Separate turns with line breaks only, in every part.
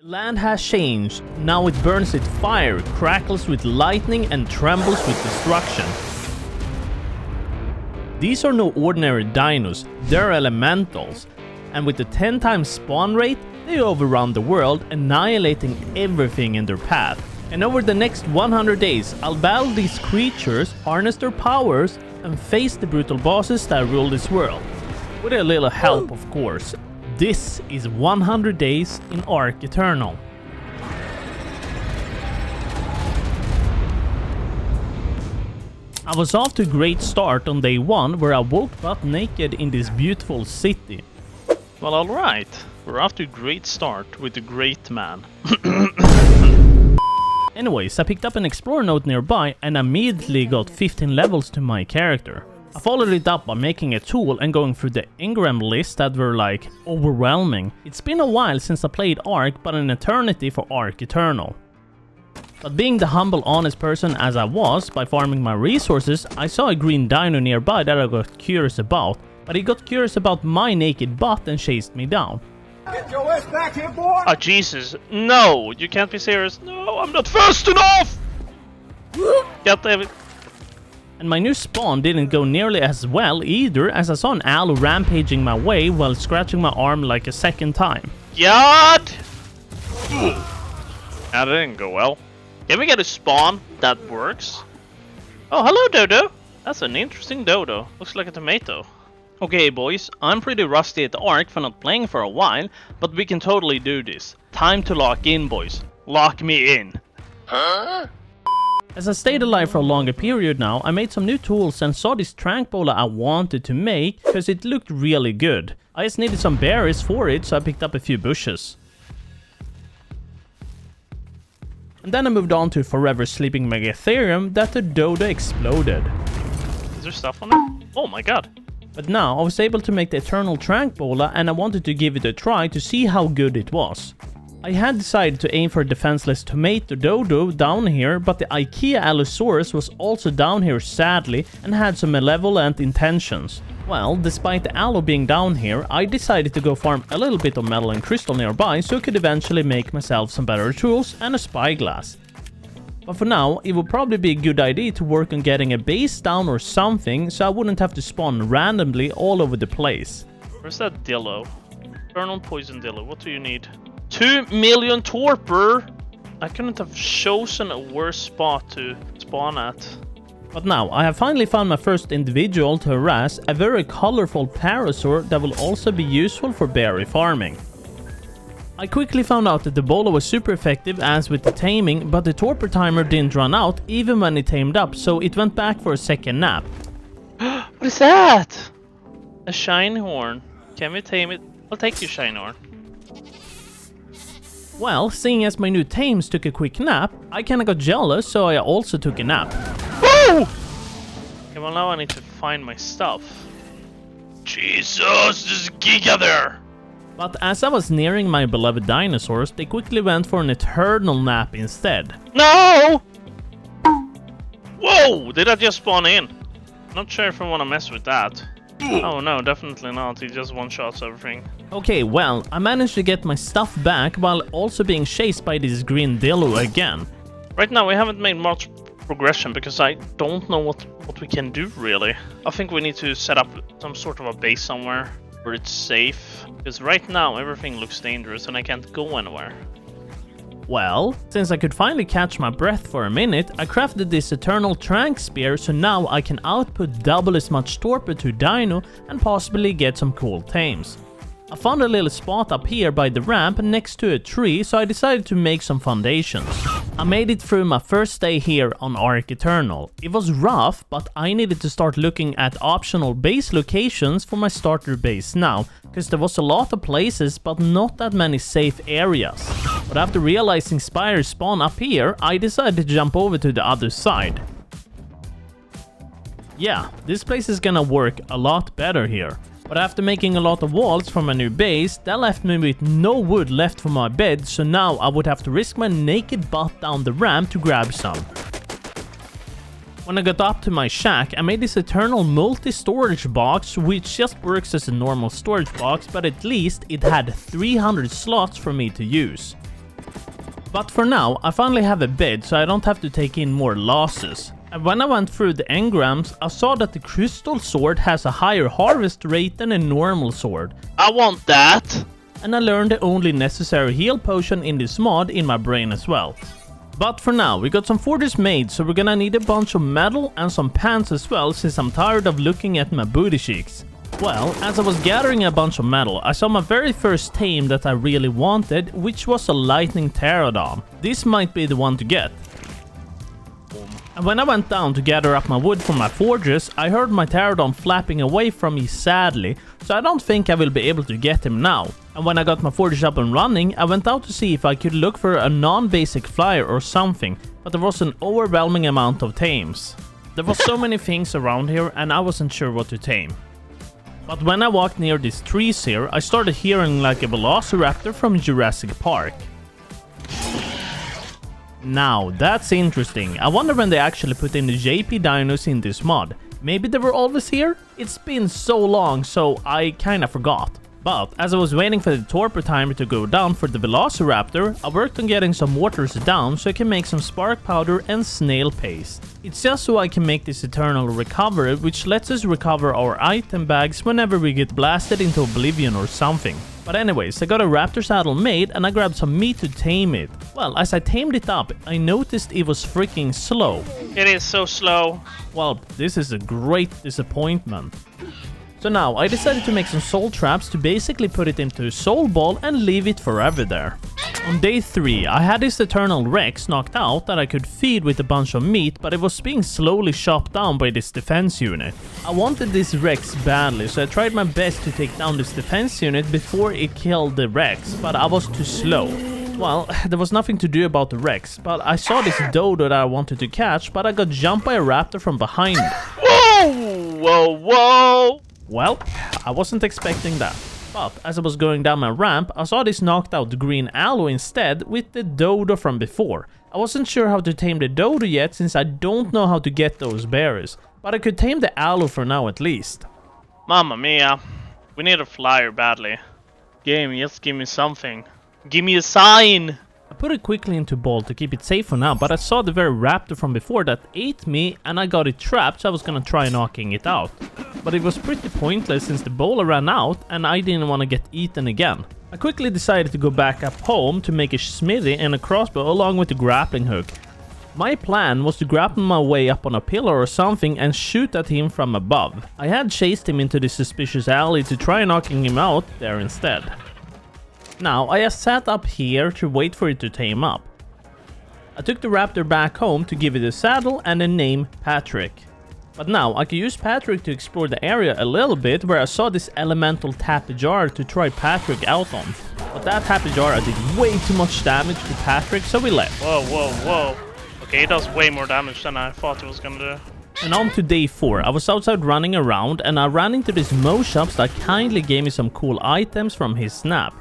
The land has changed. Now it burns with fire, crackles with lightning, and trembles with destruction. These are no ordinary dinos, they're elementals. And with the 10 times spawn rate, they overrun the world, annihilating everything in their path. And over the next 100 days, I'll battle these creatures, harness their powers, and face the brutal bosses that rule this world. With a little help, of course. This is 100 days in Arc Eternal. I was off to a great start on day 1 where I woke butt naked in this beautiful city.
Well, alright. We're off to a great start with the great man.
Anyways, I picked up an explorer note nearby and immediately got 15 levels to my character. I followed it up by making a tool and going through the engram list that were like overwhelming. It's been a while since I played Arc, but an eternity for Arc Eternal. But being the humble, honest person as I was, by farming my resources, I saw a green dino nearby that I got curious about, but he got curious about my naked butt and chased me down.
Get your ass back here, boy!
Oh, Jesus. No, you can't be serious. No, I'm not fast enough! God damn it.
And my new spawn didn't go nearly as well either, as I saw an aloe rampaging my way while scratching my arm like a second time.
God! That didn't go well. Can we get a spawn that works? Oh, hello, Dodo. That's an interesting Dodo. Looks like a tomato. Okay, boys, I'm pretty rusty at the Arc for not playing for a while, but we can totally do this. Time to lock in, boys. Lock me in.
Huh?
As I stayed alive for a longer period now, I made some new tools and saw this Tranquola I wanted to make because it looked really good. I just needed some berries for it, so I picked up a few bushes. And then I moved on to Forever Sleeping Megatherium that the Dodo exploded.
Is there stuff on it? Oh my god.
But now I was able to make the Eternal Tranquola and I wanted to give it a try to see how good it was. I had decided to aim for a defenseless tomato Dodo down here, but the IKEA Allosaurus was also down here sadly and had some malevolent intentions. Well, despite the Allo being down here, I decided to go farm a little bit of metal and crystal nearby so I could eventually make myself some better tools and a spyglass. But for now, it would probably be a good idea to work on getting a base down or something so I wouldn't have to spawn randomly all over the place.
Where's that Dillo? Eternal Poison Dillo, what do you need? 2 million torper! I couldn't have chosen a worse spot to spawn at.
But now, I have finally found my first individual to harass, a very colorful parasaur that will also be useful for berry farming. I quickly found out that the bolo was super effective as with the taming, but the torpor timer didn't run out even when it tamed up, so it went back for a second nap.
What is that? A shine horn. Can we tame it? I'll take your shine horn.
Well, seeing as my new tames took a quick nap, I kinda got jealous, so I also took a nap.
Woo! Okay, well now I need to find my stuff. Jesus, there's Giga there!
But as I was nearing my beloved dinosaurs, they quickly went for an eternal nap instead.
No! Whoa! Did I just spawn in? Not sure if I want to mess with that. Oh no, definitely not. He just one-shots everything.
Okay, well, I managed to get my stuff back while also being chased by this green Dillo again.
Right now we haven't made much progression because I don't know what we can do really. I think we need to set up some sort of a base somewhere where it's safe. Because right now everything looks dangerous and I can't go anywhere.
Well, since I could finally catch my breath for a minute, I crafted this Eternal Trank Spear so now I can output double as much torpor to Dino and possibly get some cool tames. I found a little spot up here by the ramp next to a tree, so I decided to make some foundations. I made it through my first day here on Arc Eternal. It was rough, but I needed to start looking at optional base locations for my starter base now, because there was a lot of places but not that many safe areas. But after realizing spiders spawn up here, I decided to jump over to the other side. Yeah, this place is gonna work a lot better here. But after making a lot of walls for my new base, that left me with no wood left for my bed, so now I would have to risk my naked butt down the ramp to grab some. When I got up to my shack, I made this eternal multi-storage box, which just works as a normal storage box, but at least it had 300 slots for me to use. But for now, I finally have a bed so I don't have to take in more losses. And when I went through the engrams, I saw that the crystal sword has a higher harvest rate than a normal sword.
I want that!
And I learned the only necessary heal potion in this mod in my brain as well. But for now, we got some forges made, so we're gonna need a bunch of metal and some pants as well, since I'm tired of looking at my booty cheeks. Well, as I was gathering a bunch of metal, I saw my very first tame that I really wanted, which was a lightning pterodon. This might be the one to get. And when I went down to gather up my wood for my forges, I heard my pterodon flapping away from me sadly, so I don't think I will be able to get him now. And when I got my forges up and running, I went out to see if I could look for a non-basic flyer or something, but there was an overwhelming amount of tames. There was so many things around here and I wasn't sure what to tame. But when I walked near these trees here, I started hearing like a velociraptor from Jurassic Park. Now, that's interesting. I wonder when they actually put in the JP dinos in this mod. Maybe they were always here? It's been so long, so I kinda forgot. But as I was waiting for the torper timer to go down for the velociraptor, I worked on getting some mortars down so I can make some spark powder and snail paste. It's just so I can make this eternal recovery, which lets us recover our item bags whenever we get blasted into oblivion or something. But anyways, I got a raptor saddle made and I grabbed some meat to tame it. Well, as I tamed it up, I noticed it was freaking slow.
It is so slow.
Well, this is a great disappointment. So now, I decided to make some soul traps to basically put it into a soul ball and leave it forever there. On day 3, I had this eternal Rex knocked out that I could feed with a bunch of meat, but it was being slowly chopped down by this defense unit. I wanted this Rex badly, so I tried my best to take down this defense unit before it killed the Rex, but I was too slow. Well, there was nothing to do about the Rex, but I saw this Dodo that I wanted to catch, but I got jumped by a raptor from behind me.
Whoa! Whoa, whoa!
Well, I wasn't expecting that. But as I was going down my ramp, I saw this knocked out green aloe instead with the Dodo from before. I wasn't sure how to tame the Dodo yet since I don't know how to get those berries, but I could tame the aloe for now at least.
Mamma mia. We need a flyer badly. Game, just give me something. Give me a sign!
I put it quickly into ball to keep it safe for now, but I saw the very raptor from before that ate me and I got it trapped, so I was gonna try knocking it out. But it was pretty pointless since the bowler ran out and I didn't want to get eaten again. I quickly decided to go back up home to make a smithy and a crossbow along with the grappling hook. My plan was to grapple my way up on a pillar or something and shoot at him from above. I had chased him into this suspicious alley to try knocking him out there instead. Now, I just sat up here to wait for it to tame up. I took the raptor back home to give it a saddle and a name, Patrick. But now, I could use Patrick to explore the area a little bit where I saw this elemental Tapejara to try Patrick out on. But that Tapejara did way too much damage to Patrick, so we left.
Whoa, whoa, whoa. Okay, it does way more damage than I thought it was gonna do.
And on to day 4, I was outside running around and I ran into this Mo Shops that kindly gave me some cool items from his snap.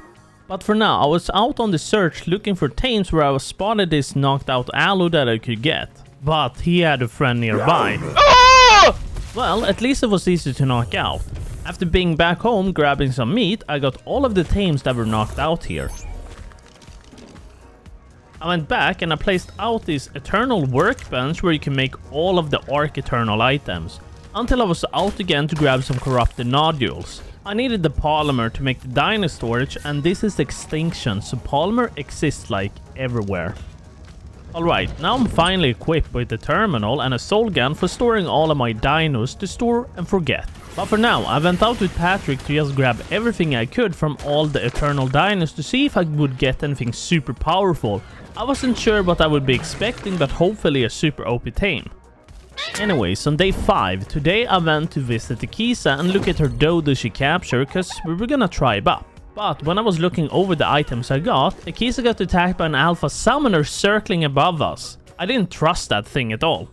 But for now, I was out on the search looking for tames where I was spotted this knocked out aloe that I could get. But he had a friend nearby.
Ah!
Well, at least it was easy to knock out. After being back home grabbing some meat, I got all of the tames that were knocked out here. I went back and I placed out this eternal workbench where you can make all of the Arc Eternal items. Until I was out again to grab some corrupted nodules. I needed the polymer to make the dino storage, and this is extinction, so polymer exists like everywhere. Alright, now I'm finally equipped with the terminal and a soul gun for storing all of my dinos to store and forget. But for now, I went out with Patrick to just grab everything I could from all the eternal dinos to see if I would get anything super powerful. I wasn't sure what I would be expecting, but hopefully a super OP tame. Anyways, on day 5, today I went to visit Akisa and look at her Dodo she captured cause we were gonna tribe up. But when I was looking over the items I got, Akisa got attacked by an alpha summoner circling above us. I didn't trust that thing at all.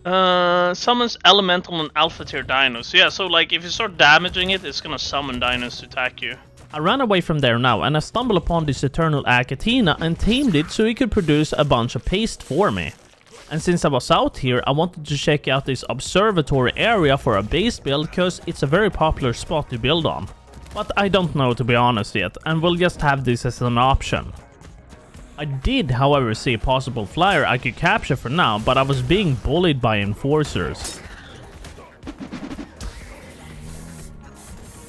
Summons elemental and alpha tier dinos. Yeah, so like if you start damaging it, it's gonna summon dinos to attack you.
I ran away from there now and I stumbled upon this eternal Achatina and tamed it so it could produce a bunch of paste for me. And since I was out here, I wanted to check out this observatory area for a base build because it's a very popular spot to build on. But I don't know to be honest yet, and we'll just have this as an option. I did, however, see a possible flyer I could capture for now, but I was being bullied by enforcers.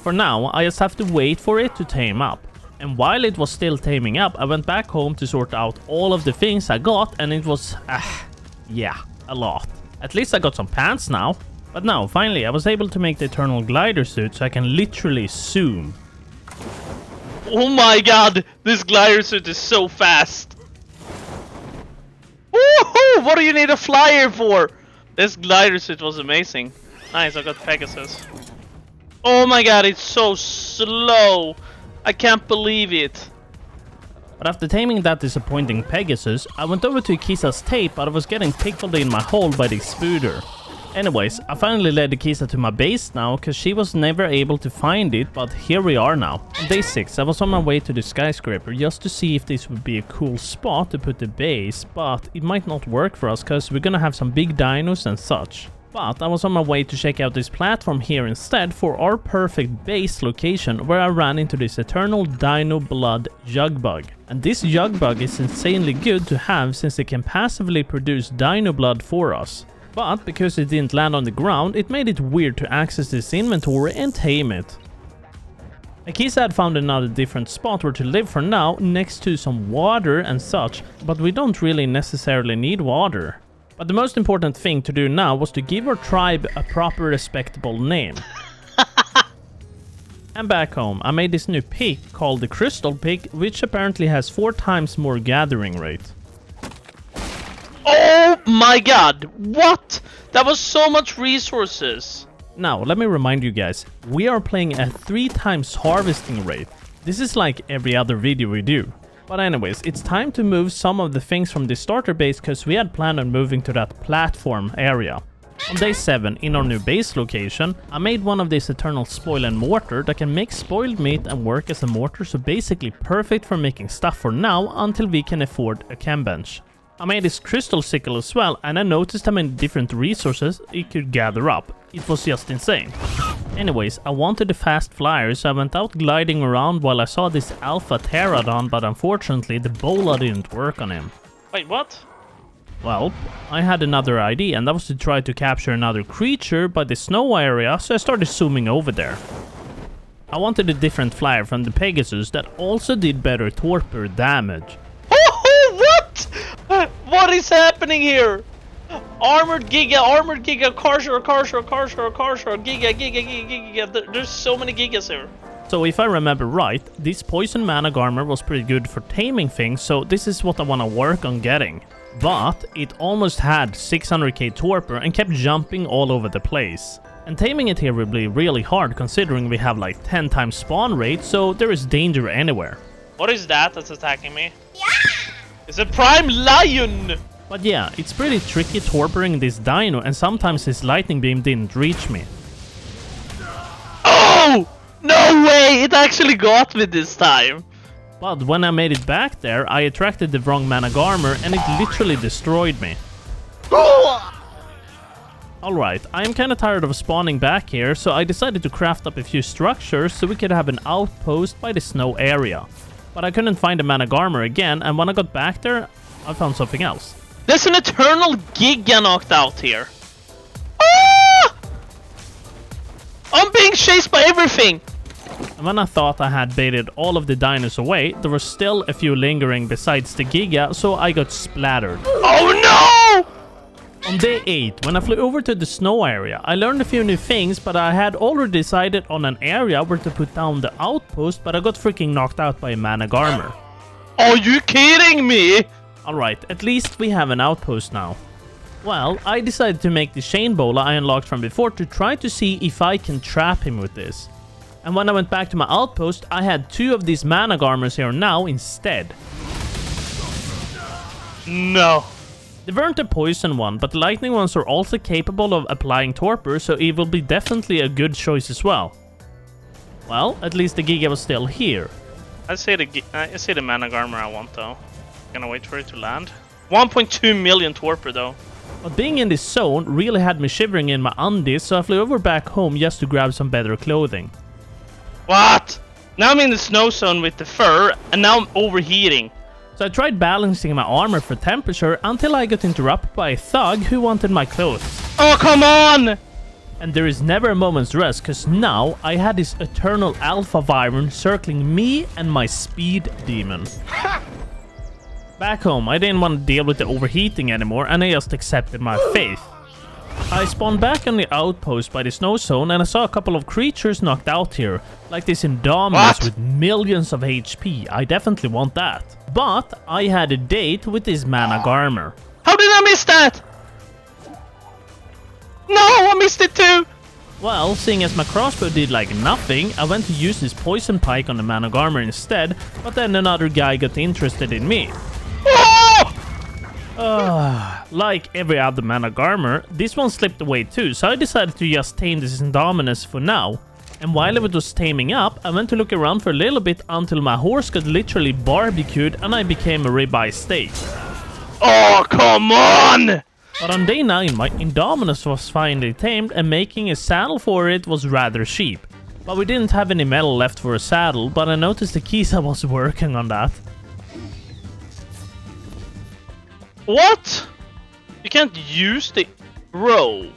For now, I just have to wait for it to tame up. And while it was still taming up, I went back home to sort out all of the things I got, and it was, yeah, a lot. At least I got some pants now. But now, finally, I was able to make the Eternal Glider suit so I can literally zoom.
Oh my god, this glider suit is so fast. Woohoo! What do you need a flyer for? This glider suit was amazing. Nice, I got Pegasus. Oh my god, it's so slow. I can't believe it.
But after taming that disappointing Pegasus, I went over to Kisa's tape, but I was getting pickled in my hole by the Spooder. Anyways, I finally led Kisa to my base now, cause she was never able to find it, but here we are now. On day 6, I was on my way to the skyscraper just to see if this would be a cool spot to put the base, but it might not work for us cause we're gonna have some big dinos and such. But I was on my way to check out this platform here instead for our perfect base location, where I ran into this eternal dino blood jugbug. And this jugbug is insanely good to have since it can passively produce dino blood for us. But because it didn't land on the ground, it made it weird to access this inventory and tame it. Akisa had found another different spot where to live for now, next to some water and such, but we don't really necessarily need water. But the most important thing to do now was to give our tribe a proper respectable name. And back home, I made this new pick called the Crystal Pick, which apparently has 4 times more gathering rate.
Oh my god, what? That was so much resources.
Now, let me remind you guys, we are playing at 3 times harvesting rate. This is like every other video we do. But anyways, it's time to move some of the things from the starter base because we had planned on moving to that platform area. On day 7, in our new base location, I made one of this eternal spoil and mortar that can make spoiled meat and work as a mortar, so basically perfect for making stuff for now until we can afford a chem bench. I made this crystal sickle as well, and I noticed how many different resources it could gather up. It was just insane. Anyways, I wanted a fast flyer, so I went out gliding around while I saw this alpha pterodon, but unfortunately the bola didn't work on him.
Wait, what?
Well, I had another idea, and that was to try to capture another creature by the snow area, so I started zooming over there. I wanted a different flyer from the Pegasus that also did better torper damage.
What? What is happening here? Armored Giga, Carshore, Giga. There's so many Gigas here.
So if I remember right, this Poison Managarmr was pretty good for taming things, so this is what I want to work on getting. But it almost had 600k torpor and kept jumping all over the place. And taming it here will be really hard considering we have like 10 times spawn rate, so there is danger anywhere.
What is that that's attacking me? Yeah! It's a prime lion!
But yeah, it's pretty tricky torpering this dino, and sometimes his lightning beam didn't reach me.
Oh! No way! It actually got me this time!
But when I made it back there, I attracted the wrong Managarmr and it literally destroyed me. Alright, I am kinda tired of spawning back here, so I decided to craft up a few structures so we could have an outpost by the snow area. But I couldn't find a Managarmr again, and when I got back there, I found something else.
There's an eternal Giga knocked out here. Ah! I'm being chased by everything!
And when I thought I had baited all of the dinos away, there were still a few lingering besides the Giga, so I got splattered.
Oh no!
On day 8, when I flew over to the snow area, I learned a few new things, but I had already decided on an area where to put down the outpost, but I got freaking knocked out by a Managarmr.
Are you kidding me?
Alright, at least we have an outpost now. Well, I decided to make the chain bola I unlocked from before to try to see if I can trap him with this. And when I went back to my outpost, I had 2 of these Managarmrs here now instead.
No.
They weren't a poison one, but the lightning ones are also capable of applying torpor, so it will be definitely a good choice as well. Well, at least the Giga was still here.
I see the Managarmr I want though. Gonna wait for it to land. 1.2 million torpor though.
But being in this zone really had me shivering in my undies, so I flew over back home just to grab some better clothing.
What? Now I'm in the snow zone with the fur, and now I'm overheating.
So So I tried balancing my armor for temperature until I got interrupted by a thug who wanted my clothes.
Oh, come on!
And there is never a moment's rest, cause now I had this eternal alpha Wyvern circling me and my speed demon. Back home, I didn't want to deal with the overheating anymore and I just accepted my fate. I spawned back on the outpost by the snow zone and I saw a couple of creatures knocked out here, like this Indominus with millions of HP. I definitely want that. But I had a date with this Managarmr.
How did I miss that? No, I missed it too!
Well, seeing as my crossbow did like nothing, I went to use this poison pike on the Managarmr instead, but then another guy got interested in me. Like every other Managarmr, this one slipped away too, so I decided to just tame this Indominus for now. And while it was taming up, I went to look around for a little bit until my horse got literally barbecued and I became a ribeye steak.
Oh, come on!
But on day 9, my Indominus was finally tamed and making a saddle for it was rather cheap. But we didn't have any metal left for a saddle, but I noticed the Giga was working on that.
What? You can't use the row.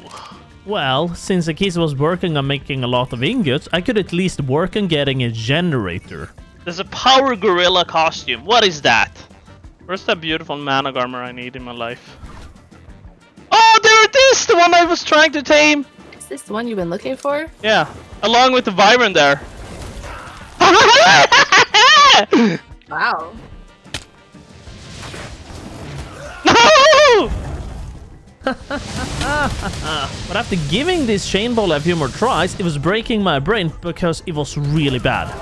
Well, since the Giga was working on making a lot of ingots, I could at least work on getting a generator.
There's a power gorilla costume. What is that? Where's that beautiful Managarmr I need in my life? Oh, there it is! The one I was trying to tame!
Is this the one you've been looking for?
Yeah, along with the Wyvern there.
Wow.
No!
But after giving this chain ball a few more tries, it was breaking my brain because it was really bad.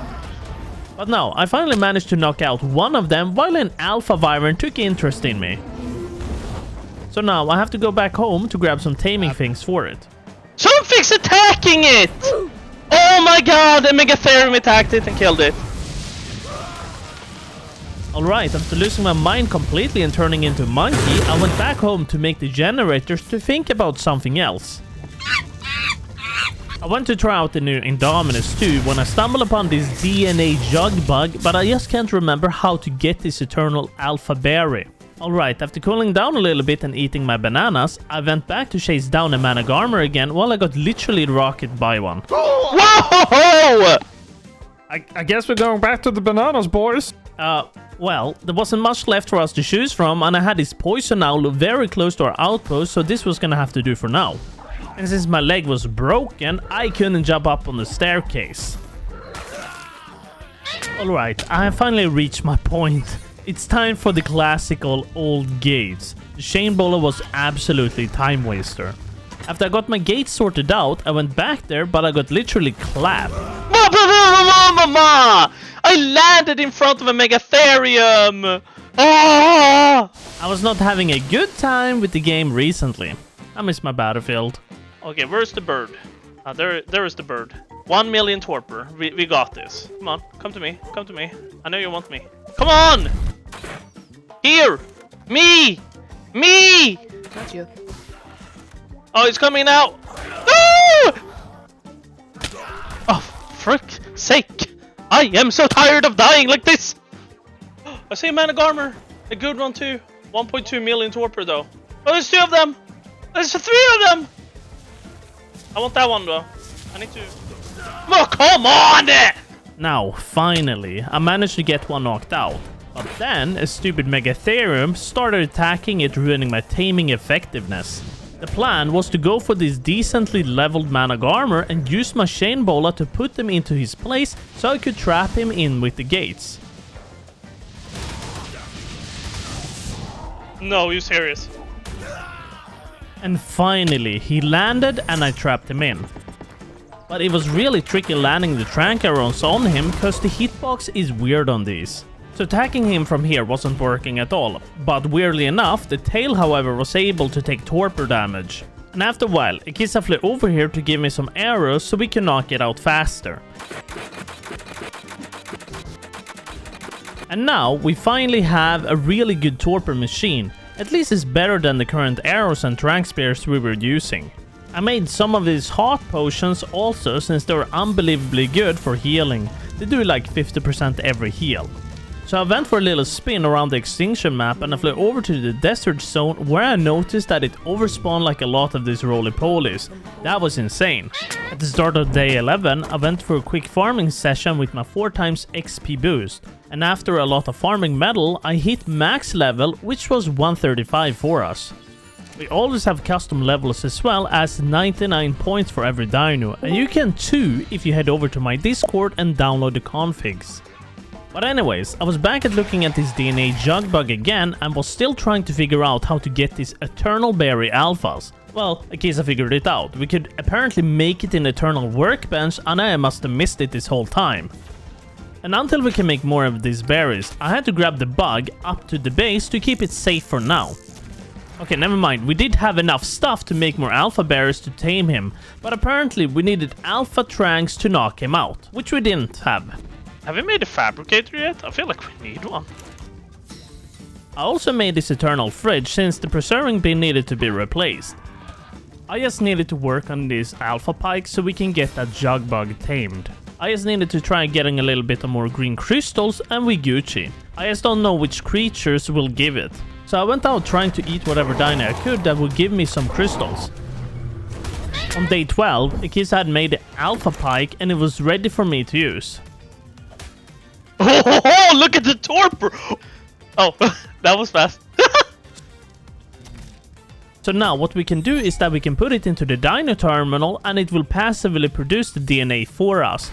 But now, I finally managed to knock out one of them while an alpha Wyvern took interest in me. So now I have to go back home to grab some taming things for it.
Something's attacking it! Oh my god, a Megatherium attacked it and killed it.
Alright, after losing my mind completely and turning into a monkey, I went back home to make the generators to think about something else. I went to try out the new Indominus too when I stumbled upon this DNA jug bug, but I just can't remember how to get this eternal alpha berry. Alright, after cooling down a little bit and eating my bananas, I went back to chase down a Managarmr again while I got literally rocketed by one.
Whoa!
I guess we're going back to the bananas, boys. Well, there wasn't much left for us to choose from, and I had this poison owl very close to our outpost, so this was gonna have to do for now. And since my leg was broken, I couldn't jump up on the staircase. Alright, I have finally reached my point. It's time for the classical old gates. The chain bowler was absolutely time waster. After I got my gates sorted out, I went back there, but I got literally clapped.
I landed in front of a Megatherium! Ah!
I was not having a good time with the game recently. I miss my battlefield.
Okay, where's the bird? There is the bird. 1 million torper. We got this. Come on, come to me. Come to me. I know you want me. Come on! Here! Me! Me!
Not you.
Oh, it's coming now! Ah! Oh, frick sake! I am so tired of dying like this! I see a Managarmr. A good one too. 1.2 million torper though. Oh, there's 2 of them! There's 3 of them! I want that one though. I need to... Oh, come on!
Now, finally, I managed to get one knocked out. But then, a stupid Megatherium started attacking it, ruining my taming effectiveness. The plan was to go for this decently leveled Managarmr and use my chain bowler to put them into his place so I could trap him in with the gates.
No, you serious?
And finally, he landed and I trapped him in. But it was really tricky landing the trank arrows on him because the hitbox is weird on these. So attacking him from here wasn't working at all. But weirdly enough, the tail however was able to take torper damage. And after a while, a Giga flew over here to give me some arrows so we can knock it out faster. And now we finally have a really good torper machine. At least it's better than the current arrows and trank spears we were using. I made some of these heart potions also since they're unbelievably good for healing. They do like 50% every heal. So So I went for a little spin around the extinction map and I flew over to the desert zone where I noticed that it overspawned like a lot of these roly-polies. That was insane. At the start of day 11, I went for a quick farming session with my 4x XP boost. And after a lot of farming metal, I hit max level, which was 135 for us. We always have custom levels as well as 99 points for every dino, and you can too if you head over to my Discord and download the configs. But anyways, I was back at looking at this DNA jug bug again and was still trying to figure out how to get these Eternal Berry Alphas. Well, in case I figured it out, we could apparently make it in Eternal Workbench and I must have missed it this whole time. And until we can make more of these berries, I had to grab the bug up to the base to keep it safe for now. Okay, never mind, we did have enough stuff to make more alpha berries to tame him, but apparently we needed alpha tranks to knock him out, which we didn't have.
Have we made a fabricator yet? I feel like we need one.
I also made this eternal fridge since the preserving bin needed to be replaced. I just needed to work on this alpha pike so we can get that jug bug tamed. I just needed to try getting a little bit more green crystals and we Gucci. I just don't know which creatures will give it. So I went out trying to eat whatever dino I could that would give me some crystals. On day 12, Akisa had made the alpha pike and it was ready for me to use.
Oh, look at the torper! Oh, that was fast.
So now what we can do is that we can put it into the Dino terminal and it will passively produce the DNA for us.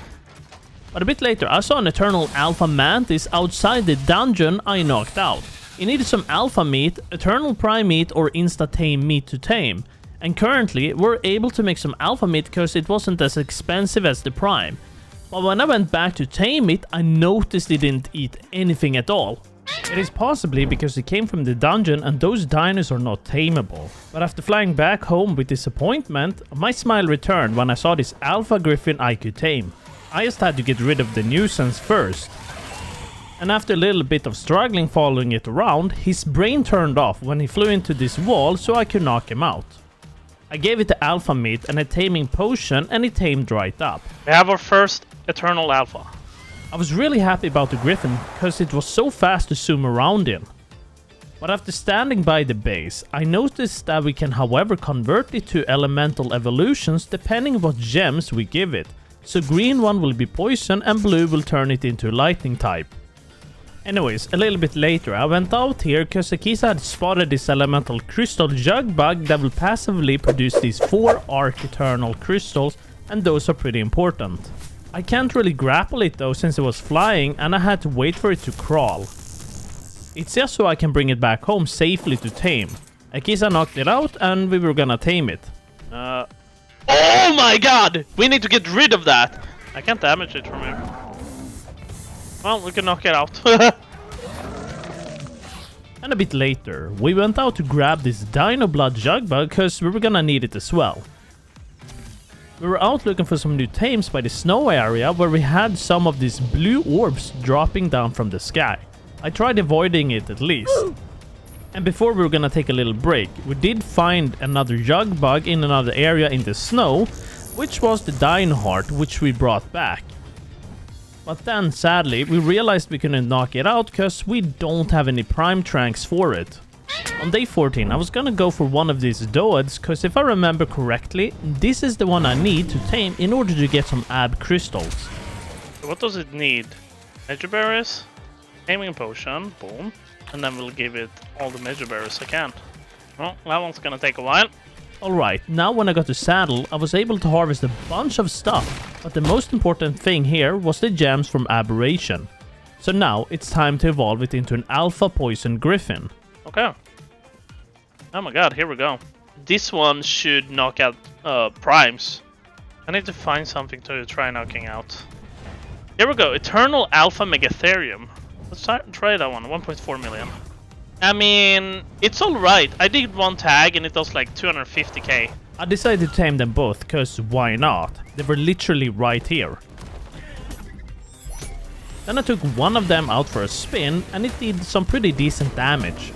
But a bit later I saw an Eternal Alpha Mantis outside the dungeon I knocked out. It needed some alpha meat, Eternal Prime meat or insta-tame meat to tame. And currently we're able to make some alpha meat because it wasn't as expensive as the Prime. But when I went back to tame it, I noticed it didn't eat anything at all. It is possibly because it came from the dungeon and those dinos are not tameable. But after flying back home with disappointment, my smile returned when I saw this alpha griffin I could tame. I just had to get rid of the nuisance first. And after a little bit of struggling following it around, his brain turned off when he flew into this wall so I could knock him out. I gave it the alpha meat and a taming potion and it tamed right up.
We have our first Eternal Alpha.
I was really happy about the Griffin because it was so fast to zoom around in. But after standing by the base, I noticed that we can however convert it to elemental evolutions depending on what gems we give it. So green one will be poison and blue will turn it into lightning type. Anyways, a little bit later I went out here because Akisa had spotted this elemental crystal jug bug that will passively produce these 4 arc eternal crystals and those are pretty important. I can't really grapple it though since it was flying and I had to wait for it to crawl. It's just so I can bring it back home safely to tame. Akisa knocked it out and we were gonna tame it.
Oh my god! We need to get rid of that! I can't damage it from here. Well, we can knock it out.
And a bit later, we went out to grab this Dino Blood jug bug because we were gonna need it as well. We were out looking for some new tames by the snow area where we had some of these blue orbs dropping down from the sky. I tried avoiding it at least. And before we were gonna take a little break, we did find another jug bug in another area in the snow, which was the Dino Heart, which we brought back. But then, sadly, we realized we couldn't knock it out because we don't have any prime tranks for it. On day 14, I was gonna go for one of these Doeds because if I remember correctly, this is the one I need to tame in order to get some ab crystals.
What does it need? Major berries? Taming potion, boom. And then we'll give it all the major berries I can. Well, that one's gonna take a while.
Alright, now when I got to saddle, I was able to harvest a bunch of stuff, but the most important thing here was the gems from Aberration. So now it's time to evolve it into an alpha poison griffin.
Okay. Oh my god, here we go. This one should knock out primes. I need to find something to try knocking out. Here we go, Eternal Alpha Megatherium. Let's try that one, 1.4 million. I mean, it's alright. I did one tag and it was like 250k.
I decided to tame them both, cause why not? They were literally right here. Then I took one of them out for a spin and it did some pretty decent damage.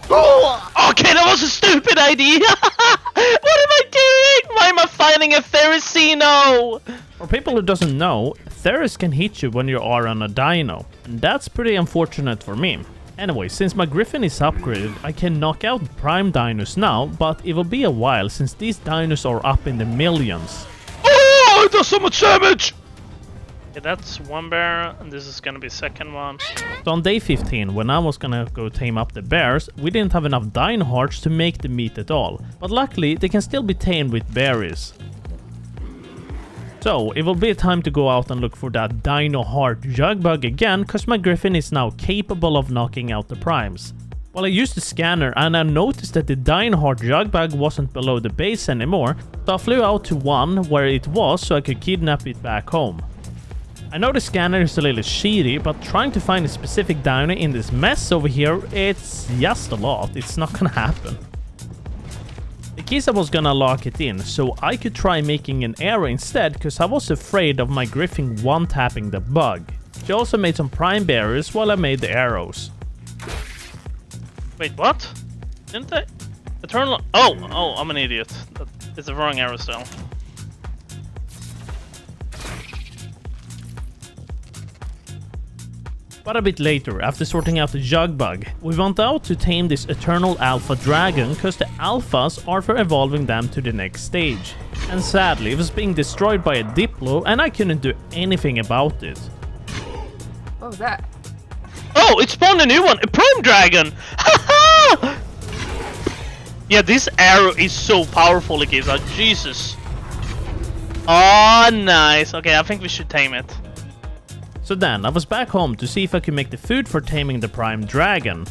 Oh, okay, that was a stupid idea! What am I doing? Why am I fighting a Ferricino?
For people who doesn't know, Thirst can hit you when you are on a dino, and that's pretty unfortunate for me. Anyway, since my Griffin is upgraded, I can knock out prime dinos now, but it will be a while since these dinos are up in the millions.
Oh, it does so much damage! Okay, that's one bear, and this is gonna be second one.
So on day 15, when I was gonna go tame up the bears, we didn't have enough dino hearts to make the meat at all. But luckily, they can still be tamed with berries. So, it will be time to go out and look for that Dino Heart Jugbug again, cause my Griffin is now capable of knocking out the primes. Well, I used the scanner and I noticed that the Dino Heart Jugbug wasn't below the base anymore, so I flew out to one where it was so I could kidnap it back home. I know the scanner is a little shitty, but trying to find a specific dino in this mess over here, it's just a lot, it's not gonna happen. Kisa was gonna lock it in, so I could try making an arrow instead, because I was afraid of my Griffin one-tapping the bug. She also made some prime berries while I made the arrows.
Wait, what? Didn't I? Eternal... Oh, I'm an idiot. It's the wrong arrow style.
But a bit later, after sorting out the Jugbug, we went out to tame this Eternal Alpha Dragon, cause the Alphas are for evolving them to the next stage. And sadly, it was being destroyed by a Diplo and I couldn't do anything about it.
What was that?
Oh, it spawned a new one! A Prime Dragon! Haha! Yeah, this arrow is so powerful, Akisa. Jesus. Oh, nice. Okay, I think we should tame it.
So then, I was back home to see if I could make the food for taming the Prime Dragon.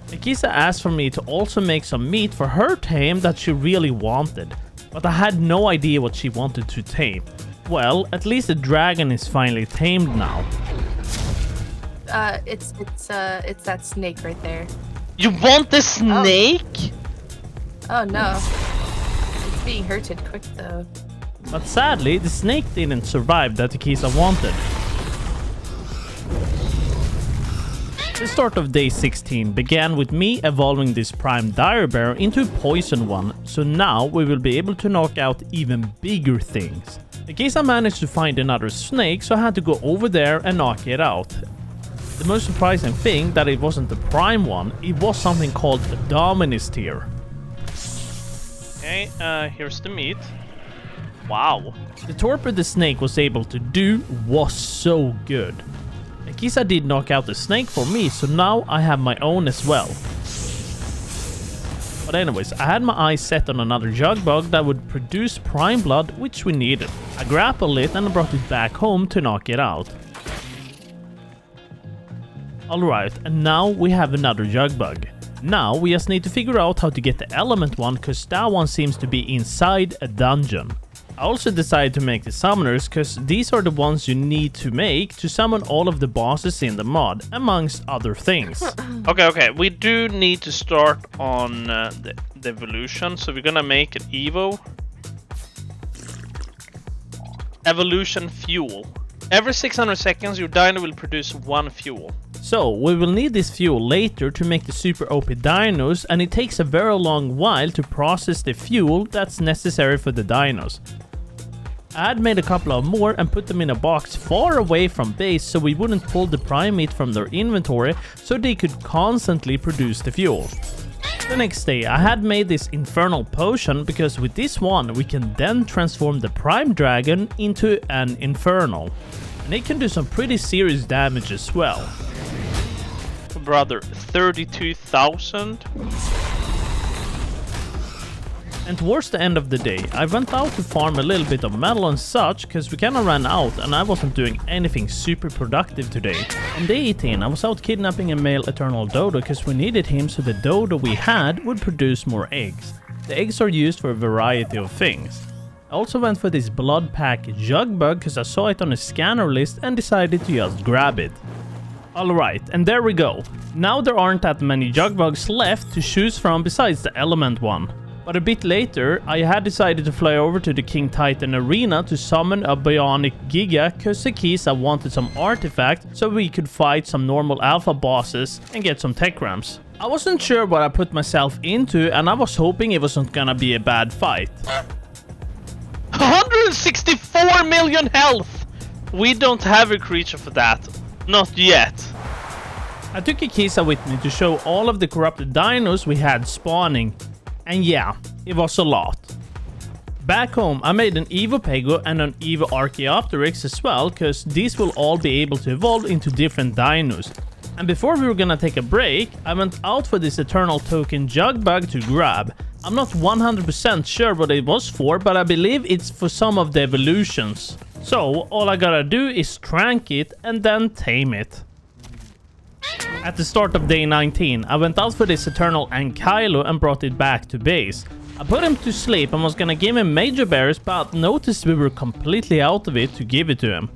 Akisa asked for me to also make some meat for her tame that she really wanted, but I had no idea what she wanted to tame. Well, at least the dragon is finally tamed now.
It's that snake right there.
You want the snake?
Oh no. It's being hurted quick though.
But sadly, the snake didn't survive that Akisa wanted. The start of day 16 began with me evolving this prime dire bear into a poison one, so now we will be able to knock out even bigger things. Akisa managed to find another snake, so I had to go over there and knock it out. The most surprising thing that it wasn't the prime one, it was something called a Dominus tier.
Okay, here's the meat. Wow.
The torper the snake was able to do was so good. Akisa did knock out the snake for me, so now I have my own as well. But anyways, I had my eyes set on another Jugbug that would produce prime blood, which we needed. I grappled it and brought it back home to knock it out. Alright, and now we have another Jugbug. Now we just need to figure out how to get the element one, cause that one seems to be inside a dungeon. I also decided to make the summoners, cause these are the ones you need to make to summon all of the bosses in the mod, amongst other things.
Okay, we do need to start on the evolution, so we're gonna make an Evo. Evolution fuel. Every 600 seconds your dino will produce one fuel.
So, we will need this fuel later to make the super OP dinos, and it takes a very long while to process the fuel that's necessary for the dinos. I had made a couple of more and put them in a box far away from base so we wouldn't pull the prime meat from their inventory, so they could constantly produce the fuel. The next day I had made this infernal potion, because with this one we can then transform the prime dragon into an infernal. And it can do some pretty serious damage as well.
Brother, 32,000?
And towards the end of the day, I went out to farm a little bit of metal and such, cause we kinda ran out and I wasn't doing anything super productive today. On day 18, I was out kidnapping a male eternal dodo, cause we needed him so the dodo we had would produce more eggs. The eggs are used for a variety of things. I also went for this blood pack Jugbug, cause I saw it on a scanner list and decided to just grab it. Alright, and there we go. Now there aren't that many Jugbugs left to choose from besides the element one. But a bit later, I had decided to fly over to the King Titan arena to summon a bionic Giga, cause Akisa wanted some artifact so we could fight some normal alpha bosses and get some tech ramps. I wasn't sure what I put myself into, and I was hoping it wasn't gonna be a bad fight.
164 million health! We don't have a creature for that. Not yet.
I took Akisa with me to show all of the corrupted dinos we had spawning. And yeah, it was a lot. Back home, I made an Evo Pego and an Evo Archaeopteryx as well, cause these will all be able to evolve into different dinos. And before we were gonna take a break, I went out for this Eternal Token Jugbug to grab. I'm not 100% sure what it was for, but I believe it's for some of the evolutions. So, all I gotta do is trank it and then tame it. At the start of day 19, I went out for this Eternal Ankylo and brought it back to base. I put him to sleep and was gonna give him major berries, but noticed we were completely out of it to give it to him.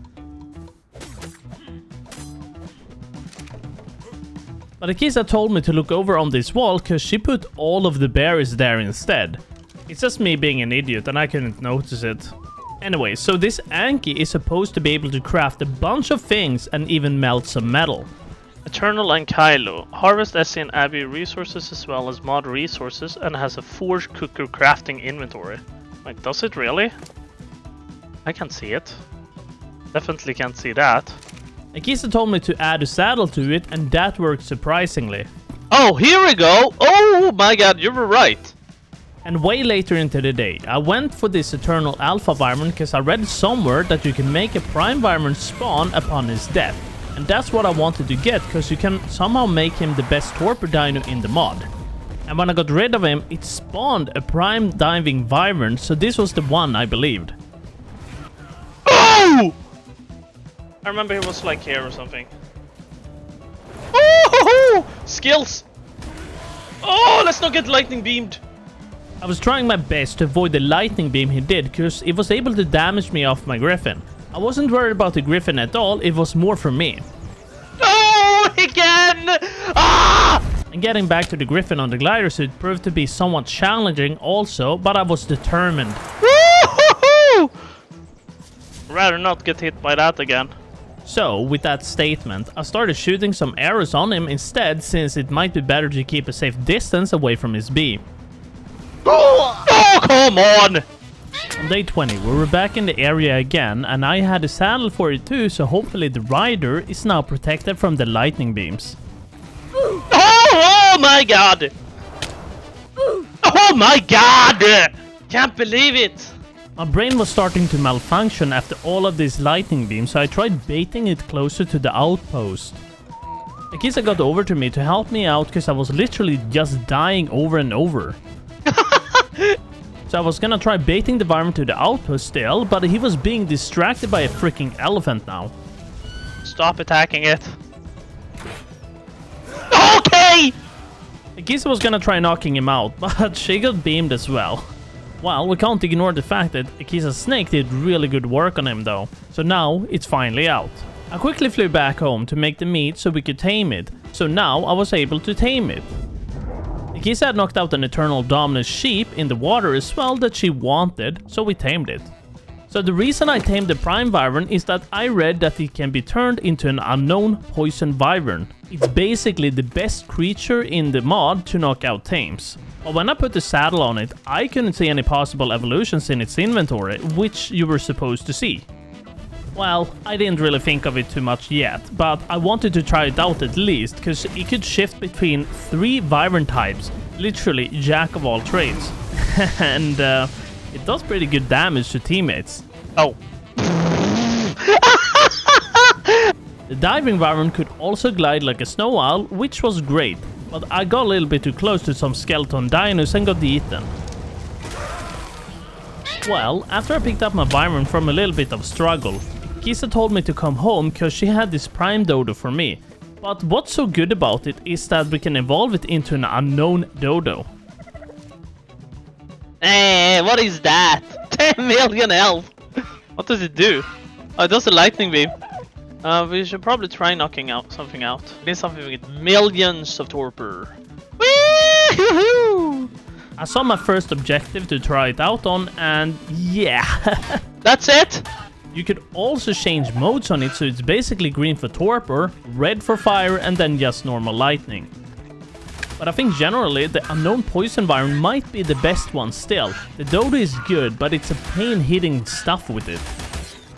But Akisa told me to look over on this wall cause she put all of the berries there instead. It's just me being an idiot and I couldn't notice it. Anyway, so this Anki is supposed to be able to craft a bunch of things and even melt some metal.
Eternal Ankylo. Harvest SC and Abbey resources as well as mod resources and has a forge cooker crafting inventory. Like, does it really? I can't see it. Definitely can't see that.
Akisa told me to add a saddle to it and that worked surprisingly.
Oh, here we go! Oh my god, you were right!
And way later into the day, I went for this Eternal Alpha Wyvern because I read somewhere that you can make a Prime Wyvern spawn upon his death. And that's what I wanted to get because you can somehow make him the best torper dino in the mod. And when I got rid of him, it spawned a Prime Diving Wyvern, so this was the one I believed.
Oh! I remember he was like here or something. Oh! Skills! Oh, let's not get lightning beamed!
I was trying my best to avoid the lightning beam he did because it was able to damage me off my Griffin. I wasn't worried about the Griffin at all, it was more for me.
Oh, again! Ah!
And getting back to the Griffin on the glider suit proved to be somewhat challenging also, but I was determined.
Woo-hoo-hoo! Rather not get hit by that again.
So, with that statement, I started shooting some arrows on him instead since it might be better to keep a safe distance away from his beam.
Oh, come on!
On day 20, we were back in the area again, and I had a saddle for it too, so hopefully the rider is now protected from the lightning beams.
Oh my god! Oh my god! Can't believe it!
My brain was starting to malfunction after all of these lightning beams, so I tried baiting it closer to the outpost. Akisa got over to me to help me out because I was literally just dying over and over. So I was gonna try baiting the Wyvern to the outpost still, but he was being distracted by a freaking elephant now.
Stop attacking it. Okay!
Akisa was gonna try knocking him out, but she got beamed as well. Well, we can't ignore the fact that Akisa's snake did really good work on him though, so now it's finally out. I quickly flew back home to make the meat so we could tame it, so now I was able to tame it. Akisa had knocked out an Eternal Dominus sheep in the water as well that she wanted, so we tamed it. So the reason I tamed the Prime Wyvern is that I read that it can be turned into an unknown poison wyvern. It's basically the best creature in the mod to knock out tames. But when I put the saddle on it, I couldn't see any possible evolutions in its inventory, which you were supposed to see. Well, I didn't really think of it too much yet, but I wanted to try it out at least, because it could shift between 3 wyvern types, literally jack of all trades. And it does pretty good damage to teammates.
Oh.
The diving wyvern could also glide like a snow owl, which was great. But I got a little bit too close to some skeleton dinos and got eaten. Well, after I picked up my Wyvern from a little bit of struggle, Akisa told me to come home because she had this prime dodo for me. But what's so good about it is that we can evolve it into an unknown dodo.
Hey, what is that? 10 million health! What does it do? Oh, it does a lightning beam. We should probably try knocking out something out. Need something with millions of torper. Woo-hoo-hoo!
I saw my first objective to try it out on, and yeah.
That's it?
You could also change modes on it, so it's basically green for torpor, red for fire, and then just normal lightning. But I think generally the unknown poison wyvern might be the best one still. The dodo is good, but it's a pain hitting stuff with it.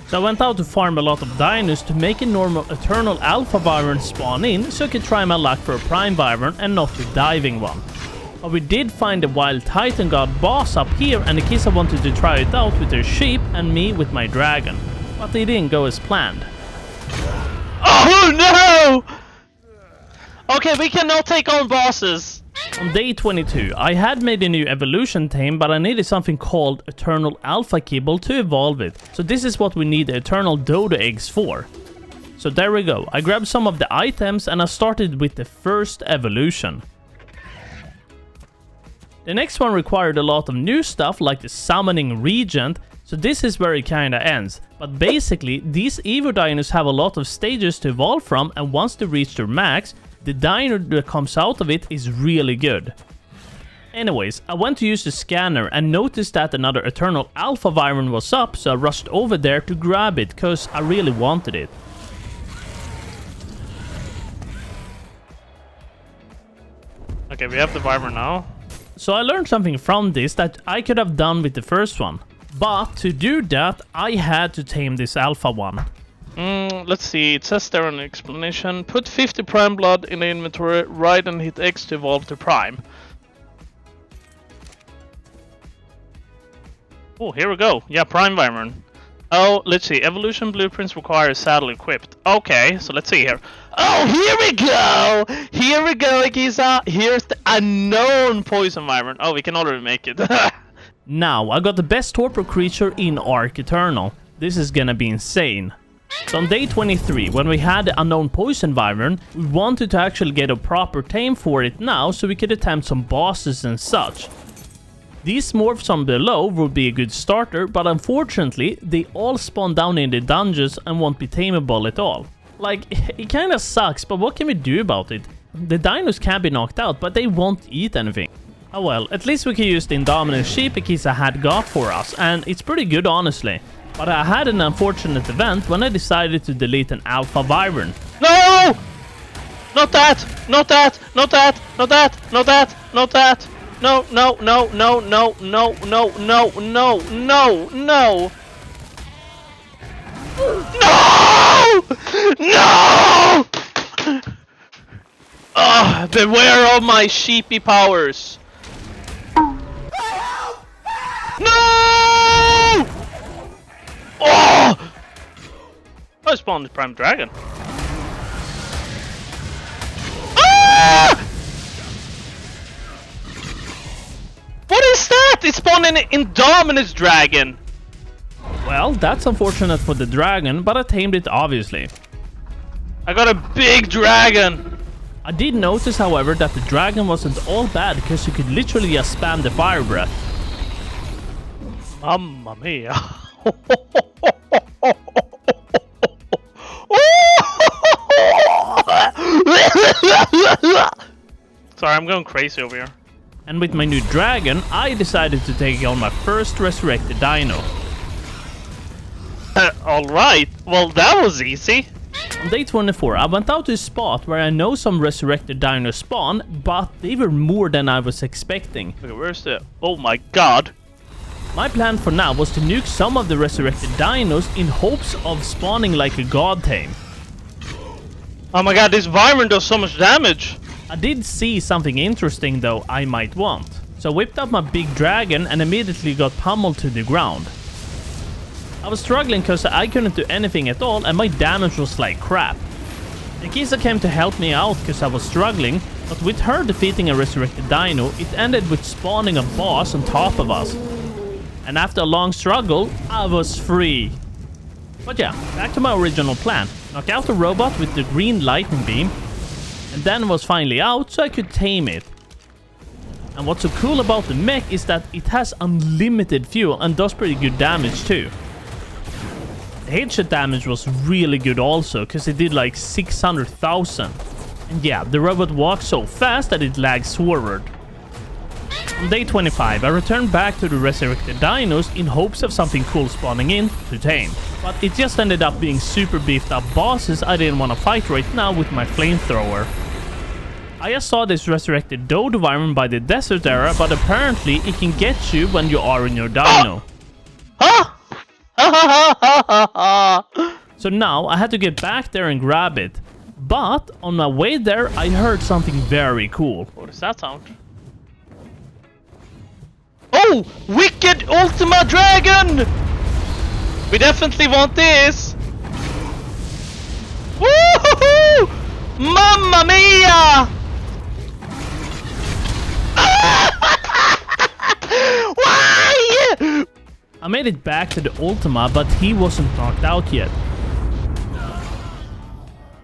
So I went out to farm a lot of dinos to make a normal Eternal Alpha Wyvern spawn in so I could try my luck for a Prime Wyvern and not the diving one. But we did find a Wild Titan God boss up here, and Ikisa wanted to try it out with their sheep and me with my dragon. But they didn't go as planned.
Oh no! Okay, we cannot take on bosses.
On day 22, I had made a new evolution tame, but I needed something called Eternal Alpha Kibble to evolve it. So this is what we need the Eternal Dodo Eggs for. So there we go. I grabbed some of the items and I started with the first evolution. The next one required a lot of new stuff like the Summoning Regent, so this is where it kinda ends. But basically, these Evo dinos have a lot of stages to evolve from, and once they reach their max, the dino that comes out of it is really good. Anyways, I went to use the scanner and noticed that another Eternal Alpha Wyvern was up, so I rushed over there to grab it, cause I really wanted it.
Okay, we have the Wyvern now.
So I learned something from this that I could have done with the first one. But to do that, I had to tame this alpha one.
Let's see, it says there an explanation. Put 50 Prime Blood in the inventory, ride and hit X to evolve to Prime. Oh, here we go. Yeah, Prime Wyvern. Oh, let's see. Evolution blueprints require saddle equipped. Okay, so let's see here. Oh, here we go! Here we go, Ikisa! Here's the unknown Poison Wyvern. Oh, we can already make it.
Now, I got the best torper creature in Arc Eternal. This is gonna be insane. So on day 23, when we had the unknown Poison Wyvern, we wanted to actually get a proper tame for it now so we could attempt some bosses and such. These morphs on below would be a good starter, but unfortunately, they all spawn down in the dungeons and won't be tameable at all. Like, it kinda sucks, but what can we do about it? The dinos can be knocked out, but they won't eat anything. Oh well, at least we can use the Indominus sheep Ikisa had got for us, and it's pretty good honestly. But I had an unfortunate event when I decided to delete an Alpha Wyvern.
No! Not that! Not that! Not that! Not that! Not that! Not that! No, no, no, no, no, no, no, no, no, no, no! No! No! Ah, beware of my sheepy powers! No! Oh! I spawned the Prime Dragon. Ah! What is that? It spawned an Indominus Dragon.
Well, that's unfortunate for the dragon, but I tamed it obviously.
I got a big dragon.
I did notice, however, that the dragon wasn't all bad because you could literally just spam the fire breath.
Mamma mia. Sorry, I'm going crazy over here.
And with my new dragon, I decided to take on my first resurrected dino.
Alright, well that was easy.
On day 24, I went out to a spot where I know some resurrected dinos spawn, but they were more than I was expecting.
Okay, where's the... Oh my god.
My plan for now was to nuke some of the resurrected dinos in hopes of spawning like a god tame.
Oh my god, this Wyvern does so much damage.
I did see something interesting though I might want. So I whipped up my big dragon and immediately got pummeled to the ground. I was struggling because I couldn't do anything at all and my damage was like crap. Ikisa came to help me out because I was struggling, but with her defeating a resurrected dino, it ended with spawning a boss on top of us. And after a long struggle, I was free. But yeah, back to my original plan. Knock out the robot with the green lightning beam, and then was finally out so I could tame it. And what's so cool about the mech is that it has unlimited fuel and does pretty good damage too. The headshot damage was really good also, because it did like 600,000. And yeah, the robot walks so fast that it lags forward. On day 25, I returned back to the resurrected dinos in hopes of something cool spawning in to tame. But it just ended up being super beefed up bosses I didn't want to fight right now with my flamethrower. I just saw this resurrected Dodo Wyvern by the desert era, but apparently it can get you when you are in your dino.
Huh?
So now I had to get back there and grab it. But on my way there, I heard something very cool.
What does that sound? Oh! Wicked Ultima Dragon! We definitely want this! Woohoo! Mamma mia! Why?
I made it back to the Ultima, but he wasn't knocked out yet.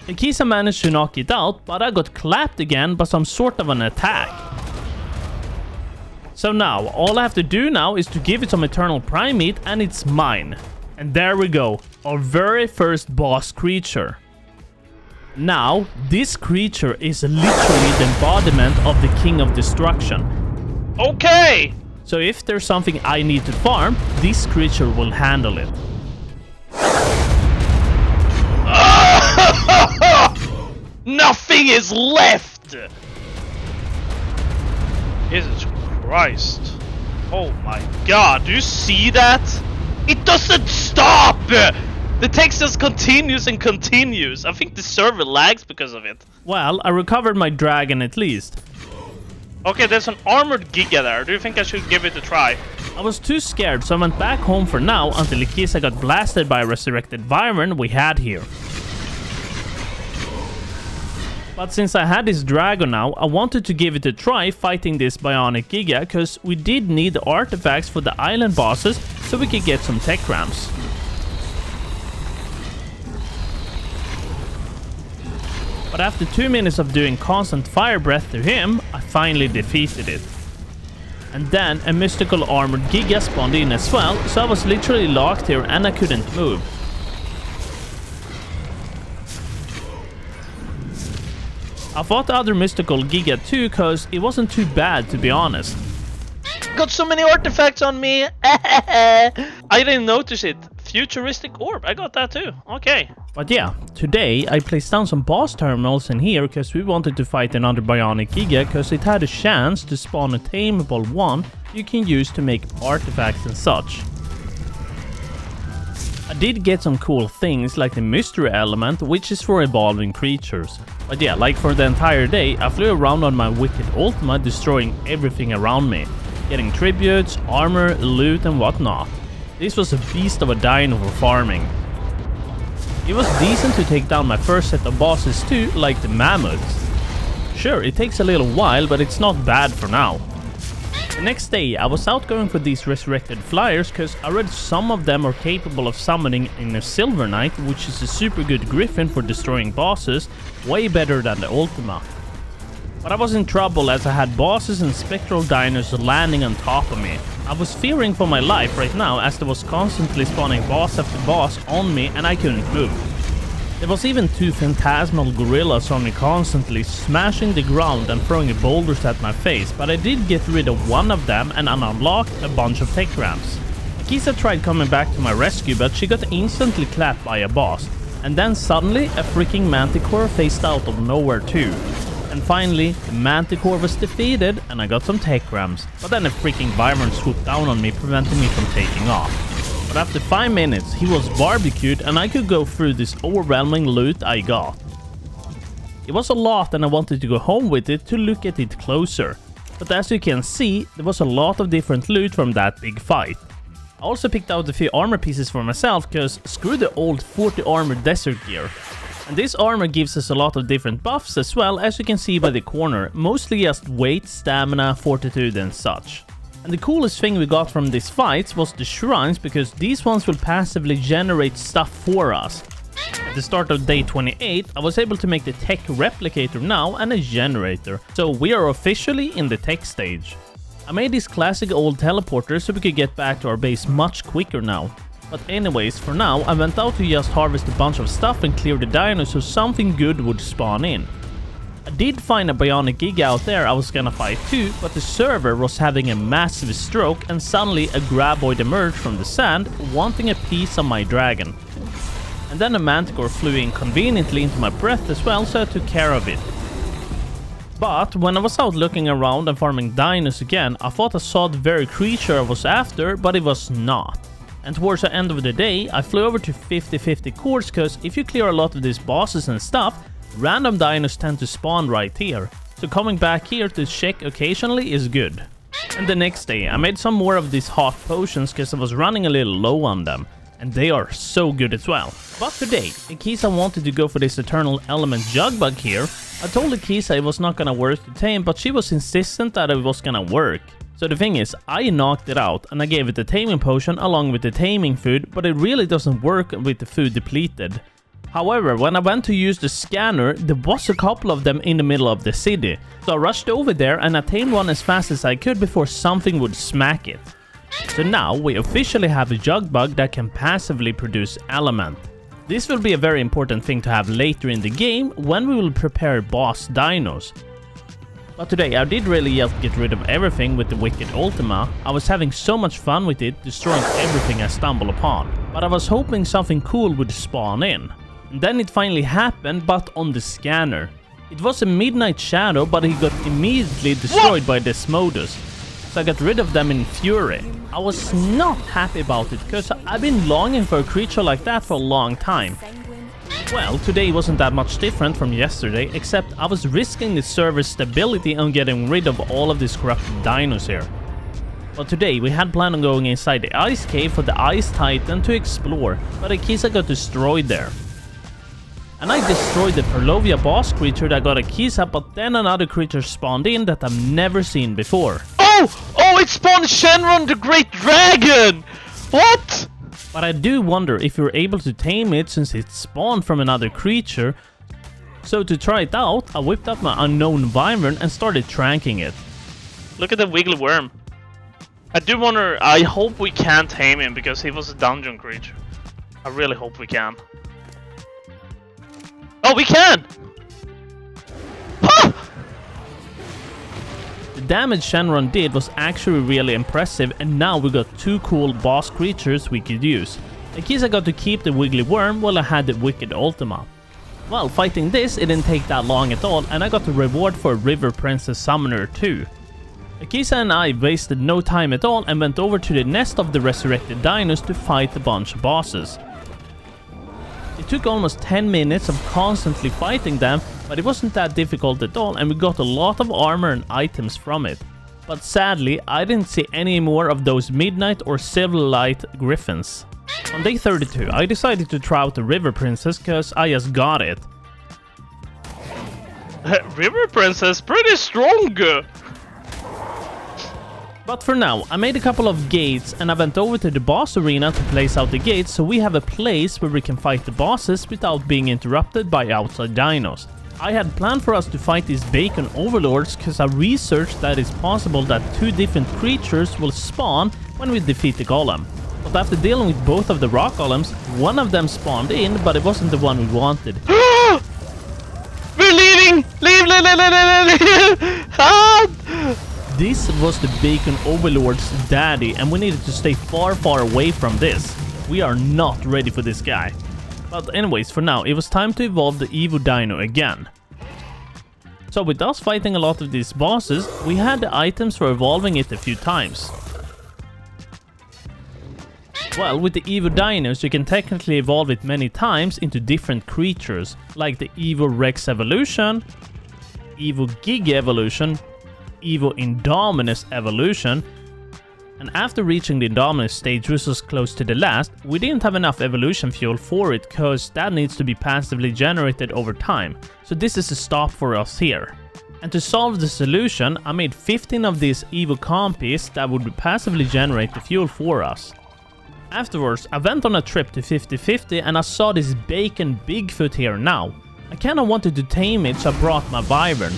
Akisa managed to knock it out, but I got clapped again by some sort of an attack. So now, all I have to do now is to give it some Eternal Primate and it's mine. And there we go, our very first boss creature. Now, this creature is literally the embodiment of the King of Destruction.
Okay!
So if there's something I need to farm, this creature will handle it.
Nothing is left! Jesus Christ. Oh my god, do you see that? It doesn't stop! The text just continues and continues. I think the server lags because of it.
Well, I recovered my dragon at least.
Okay, there's an armored Giga there. Do you think I should give it a try?
I was too scared, so I went back home for now until Akisa got blasted by a resurrected Wyvern we had here. But since I had this dragon now, I wanted to give it a try fighting this bionic Giga, because we did need the artifacts for the island bosses so we could get some tech ramps. But after 2 minutes of doing constant fire breath to him, I finally defeated it. And then a mystical armored Giga spawned in as well, so I was literally locked here and I couldn't move. I fought the other mystical Giga too, cause it wasn't too bad to be honest.
Got so many artifacts on me! I didn't notice it. Futuristic orb, I got that too. Okay.
But yeah, today I placed down some boss terminals in here because we wanted to fight another bionic Giga because it had a chance to spawn a tameable one you can use to make artifacts and such. I did get some cool things like the mystery element, which is for evolving creatures. But yeah, like for the entire day, I flew around on my wicked Ultima destroying everything around me, getting tributes, armor, loot and whatnot. This was a beast of a dino for farming. It was decent to take down my first set of bosses too, like the mammoths. Sure, it takes a little while, but it's not bad for now. The next day, I was out going for these resurrected flyers because I read some of them are capable of summoning in a Silver Knight, which is a super good Griffin for destroying bosses, way better than the Ultima. But I was in trouble as I had bosses and spectral dinos landing on top of me. I was fearing for my life right now as there was constantly spawning boss after boss on me and I couldn't move. There was even 2 Fantasmal gorillas on me constantly smashing the ground and throwing boulders at my face, but I did get rid of one of them and unlocked a bunch of tech ramps. Akisa tried coming back to my rescue, but she got instantly clapped by a boss. And then suddenly a freaking manticore faced out of nowhere too. And finally, the manticore was defeated and I got some tech ramps, but then a freaking Wyvern swooped down on me, preventing me from taking off. But after 5 minutes, he was barbecued and I could go through this overwhelming loot I got. It was a lot and I wanted to go home with it to look at it closer. But as you can see, there was a lot of different loot from that big fight. I also picked out a few armor pieces for myself, cause screw the old 40 armor desert gear. And this armor gives us a lot of different buffs as well, as you can see by the corner, mostly just weight, stamina, fortitude and such. And the coolest thing we got from these fights was the shrines, because these ones will passively generate stuff for us. At the start of day 28, I was able to make the tech replicator now and a generator, so we are officially in the tech stage. I made this classic old teleporter so we could get back to our base much quicker now. But anyways, for now, I went out to just harvest a bunch of stuff and clear the dinos so something good would spawn in. I did find a bionic Giga out there I was gonna fight too, but the server was having a massive stroke and suddenly a graboid emerged from the sand, wanting a piece of my dragon. And then a manticore flew inconveniently into my breath as well, so I took care of it. But when I was out looking around and farming dinos again, I thought I saw the very creature I was after, but it was not. And towards the end of the day, I flew over to 50-50 course cause if you clear a lot of these bosses and stuff, random dinos tend to spawn right here. So coming back here to check occasionally is good. And the next day, I made some more of these hot potions cause I was running a little low on them. And they are so good as well. But today, in case I wanted to go for this Eternal Element Jugbug here, I told Akisa it was not gonna work to tame, but she was insistent that it was gonna work. So the thing is, I knocked it out and I gave it the taming potion along with the taming food, but it really doesn't work with the food depleted. However, when I went to use the scanner, there was a couple of them in the middle of the city. So I rushed over there and I tamed one as fast as I could before something would smack it. So now we officially have a Jugbug that can passively produce element. This will be a very important thing to have later in the game when we will prepare boss dinos. But today I did really just get rid of everything with the Wicked Ultima. I was having so much fun with it, destroying everything I stumbled upon. But I was hoping something cool would spawn in. And then it finally happened, but on the scanner. It was a Midnight Shadow, but he got immediately destroyed by Desmodus. So I got rid of them in fury. I was not happy about it, because I've been longing for a creature like that for a long time. Well, today wasn't that much different from yesterday, except I was risking the server's stability and getting rid of all of these corrupted dinos here. But today we had planned on going inside the ice cave for the Ice Titan to explore, but Akisa got destroyed there. And I destroyed the Perlovia boss creature that got Akisa, but then another creature spawned in that I've never seen before.
Oh, it spawned Shenron the Great Dragon! What?
But I do wonder if you're able to tame it since it spawned from another creature. So to try it out, I whipped up my unknown Wyvern and started tranking it.
Look at the wiggly worm. I do wonder, I hope we can tame him because he was a dungeon creature. I really hope we can. Oh, we can! Ah!
The damage Shenron did was actually really impressive, and now we got two cool boss creatures we could use. Akisa got to keep the wiggly worm while I had the Wicked Ultima. Well, fighting this, it didn't take that long at all, and I got the reward for a River Princess Summoner too. Akisa and I wasted no time at all and went over to the nest of the Resurrected Dinos to fight a bunch of bosses. It took almost 10 minutes of constantly fighting them, but it wasn't that difficult at all and we got a lot of armor and items from it. But sadly, I didn't see any more of those Midnight or Silverlight Griffins. On day 32, I decided to try out the River Princess cause I just got it.
River Princess, pretty strong!
But for now, I made a couple of gates and I went over to the boss arena to place out the gates so we have a place where we can fight the bosses without being interrupted by outside dinos. I had planned for us to fight these bacon overlords because I researched that it's possible that two different creatures will spawn when we defeat the golem. But after dealing with both of the rock golems, one of them spawned in, but it wasn't the one we wanted.
We're leaving! Leave! Ah!
This was the Bacon Overlord's daddy and we needed to stay far away from this. We are not ready for this guy. But anyways, for now, it was time to evolve the Evo Dino again. So with us fighting a lot of these bosses, we had the items for evolving it a few times. Well, with the Evo Dinos, you can technically evolve it many times into different creatures, like the Evo Rex Evolution, Evo Giga Evolution, Evo Indominus Evolution, and after reaching the Indominus stage, which was close to the last, we didn't have enough evolution fuel for it cause that needs to be passively generated over time, so this is a stop for us here. And to solve the solution, I made 15 of these Evo Compies that would passively generate the fuel for us. Afterwards, I went on a trip to 50-50 and I saw this bacon Bigfoot here now. I kinda wanted to tame it, so I brought my Wyvern.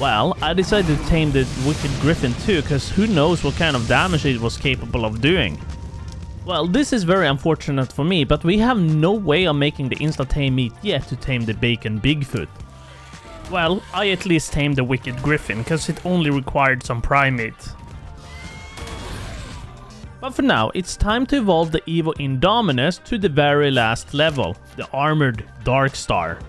Well, I decided to tame the Wicked Griffin too, cause who knows what kind of damage it was capable of doing. Well, this is very unfortunate for me, but we have no way of making the insta-tame meat yet to tame the bacon Bigfoot. Well, I at least tamed the Wicked Griffin, cause it only required some primate. But for now, it's time to evolve the Evo Indominus to the very last level, the Armored Dark Star.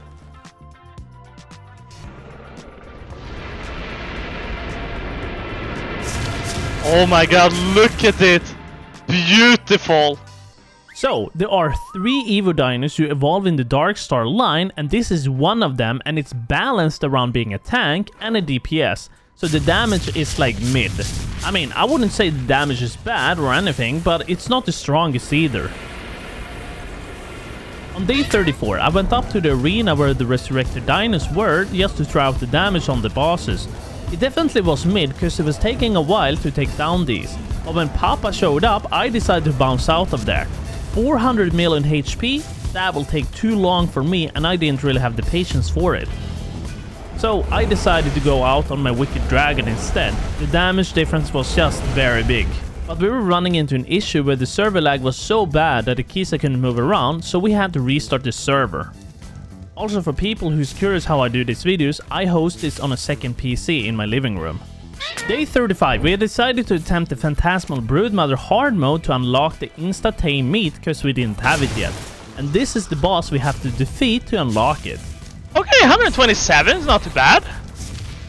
Oh my god, look at it! Beautiful!
So, there are 3 Evo dinos who evolve in the Dark Star line, and this is one of them, and it's balanced around being a tank and a DPS. So the damage is like mid. I mean, I wouldn't say the damage is bad or anything, but it's not the strongest either. On day 34, I went up to the arena where the Resurrected Dinos were, just to try out the damage on the bosses. It definitely was mid, because it was taking a while to take down these. But when Papa showed up, I decided to bounce out of there. 400 million HP, that will take too long for me, and I didn't really have the patience for it. So I decided to go out on my Wicked Dragon instead. The damage difference was just very big. But we were running into an issue where the server lag was so bad that the Kisa couldn't move around, so we had to restart the server. Also, for people who's curious how I do these videos, I host this on a second PC in my living room. Day 35, we had decided to attempt the Fantasmal Broodmother hard mode to unlock the insta-tame meat because we didn't have it yet. And this is the boss we have to defeat to unlock it.
Okay, 127 is not too bad.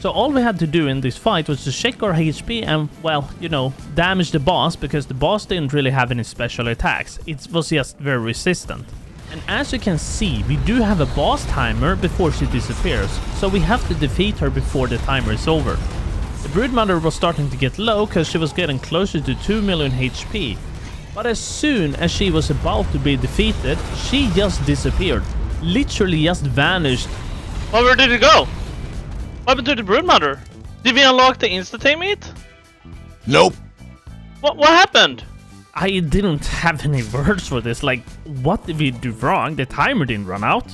So all we had to do in this fight was to check our HP and, well, you know, damage the boss, because the boss didn't really have any special attacks. It was just very resistant. And as you can see, we do have a boss timer before she disappears, so we have to defeat her before the timer is over. The Broodmother was starting to get low because she was getting closer to 2 million HP. But as soon as she was about to be defeated, she just disappeared. Literally just vanished.
Well, where did it go? What happened to the Broodmother? Did we unlock the insta-tame meat?
Nope.
What happened?
I didn't have any words for this, like, what did we do wrong? The timer didn't run out.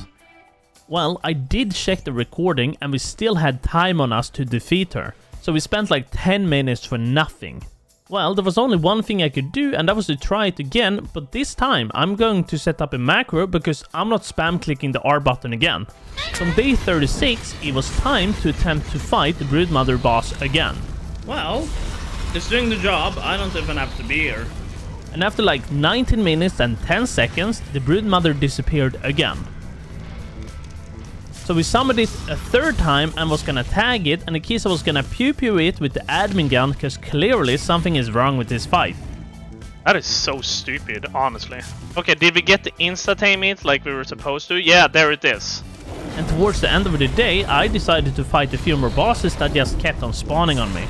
Well, I did check the recording and we still had time on us to defeat her. So we spent like 10 minutes for nothing. Well, there was only one thing I could do, and that was to try it again, but this time I'm going to set up a macro because I'm not spam clicking the R button again. So on day 36, it was time to attempt to fight the Broodmother boss again. Well, it's doing the job, I don't even have to be here. And after like 19 minutes and 10 seconds, the Broodmother disappeared again. So we summoned it a third time and was gonna tag it, and the Kisa was gonna pew-pew it with the admin gun because clearly something is wrong with this fight.
That is so stupid, honestly. Okay, did we get the insta-tame meat like we were supposed to? Yeah, there it is.
And towards the end of the day, I decided to fight a few more bosses that just kept on spawning on me.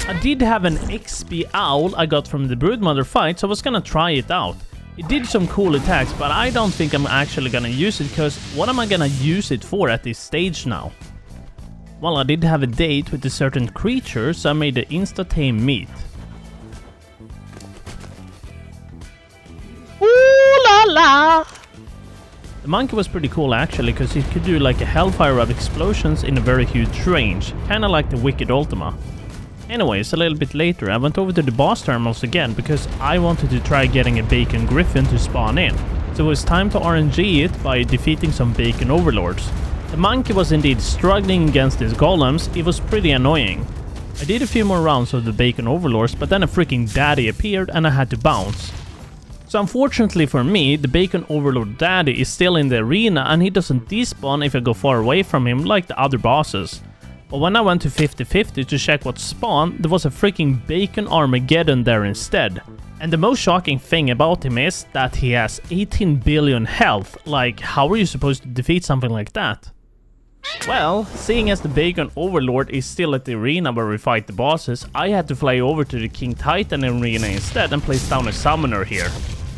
I did have an XP owl I got from the Broodmother fight, so I was gonna try it out. It did some cool attacks, but I don't think I'm actually gonna use it, because what am I gonna use it for at this stage now? Well, I did have a date with a certain creature, so I made the insta-tame meat.
Ooh la la!
The monkey was pretty cool actually, because it could do like a hellfire of explosions in a very huge range, kinda like the Wicked Ultima. Anyways, a little bit later, I went over to the boss terminals again because I wanted to try getting a bacon Griffin to spawn in. So it was time to RNG it by defeating some bacon overlords. The monkey was indeed struggling against his golems. It was pretty annoying. I did a few more rounds of the bacon overlords, but then a freaking daddy appeared and I had to bounce. So unfortunately for me, the bacon overlord daddy is still in the arena and he doesn't despawn if I go far away from him like the other bosses. But when I went to 50-50 to check what spawned, there was a freaking bacon Armageddon there instead. And the most shocking thing about him is that he has 18 billion health. Like, how are you supposed to defeat something like that? Well, seeing as the bacon overlord is still at the arena where we fight the bosses, I had to fly over to the King Titan arena instead and place down a summoner here.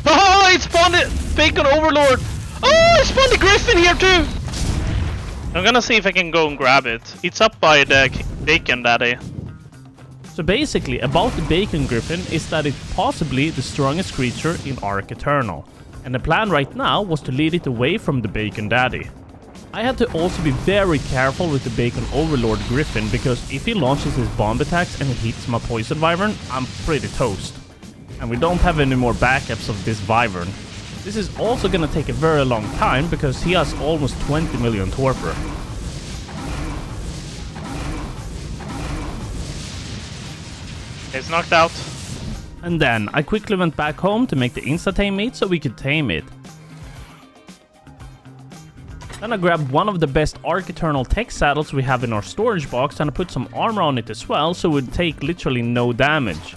Oh, it spawned it! Bacon overlord! Oh, it spawned the Griffin here too! I'm gonna see if I can go and grab it. It's up by the bacon daddy.
So basically, about the bacon Griffin is that it's possibly the strongest creature in Arc Eternal. And the plan right now was to lead it away from the bacon daddy. I had to also be very careful with the bacon overlord Griffin, because if he launches his bomb attacks and hits my poison Wyvern, I'm pretty toast. And we don't have any more backups of this Wyvern. This is also gonna take a very long time because he has almost 20 million torper.
It's knocked out.
And then I quickly went back home to make the insta-tame meat so we could tame it. Then I grabbed one of the best Arc Eternal tech saddles we have in our storage box and I put some armor on it as well so it would take literally no damage.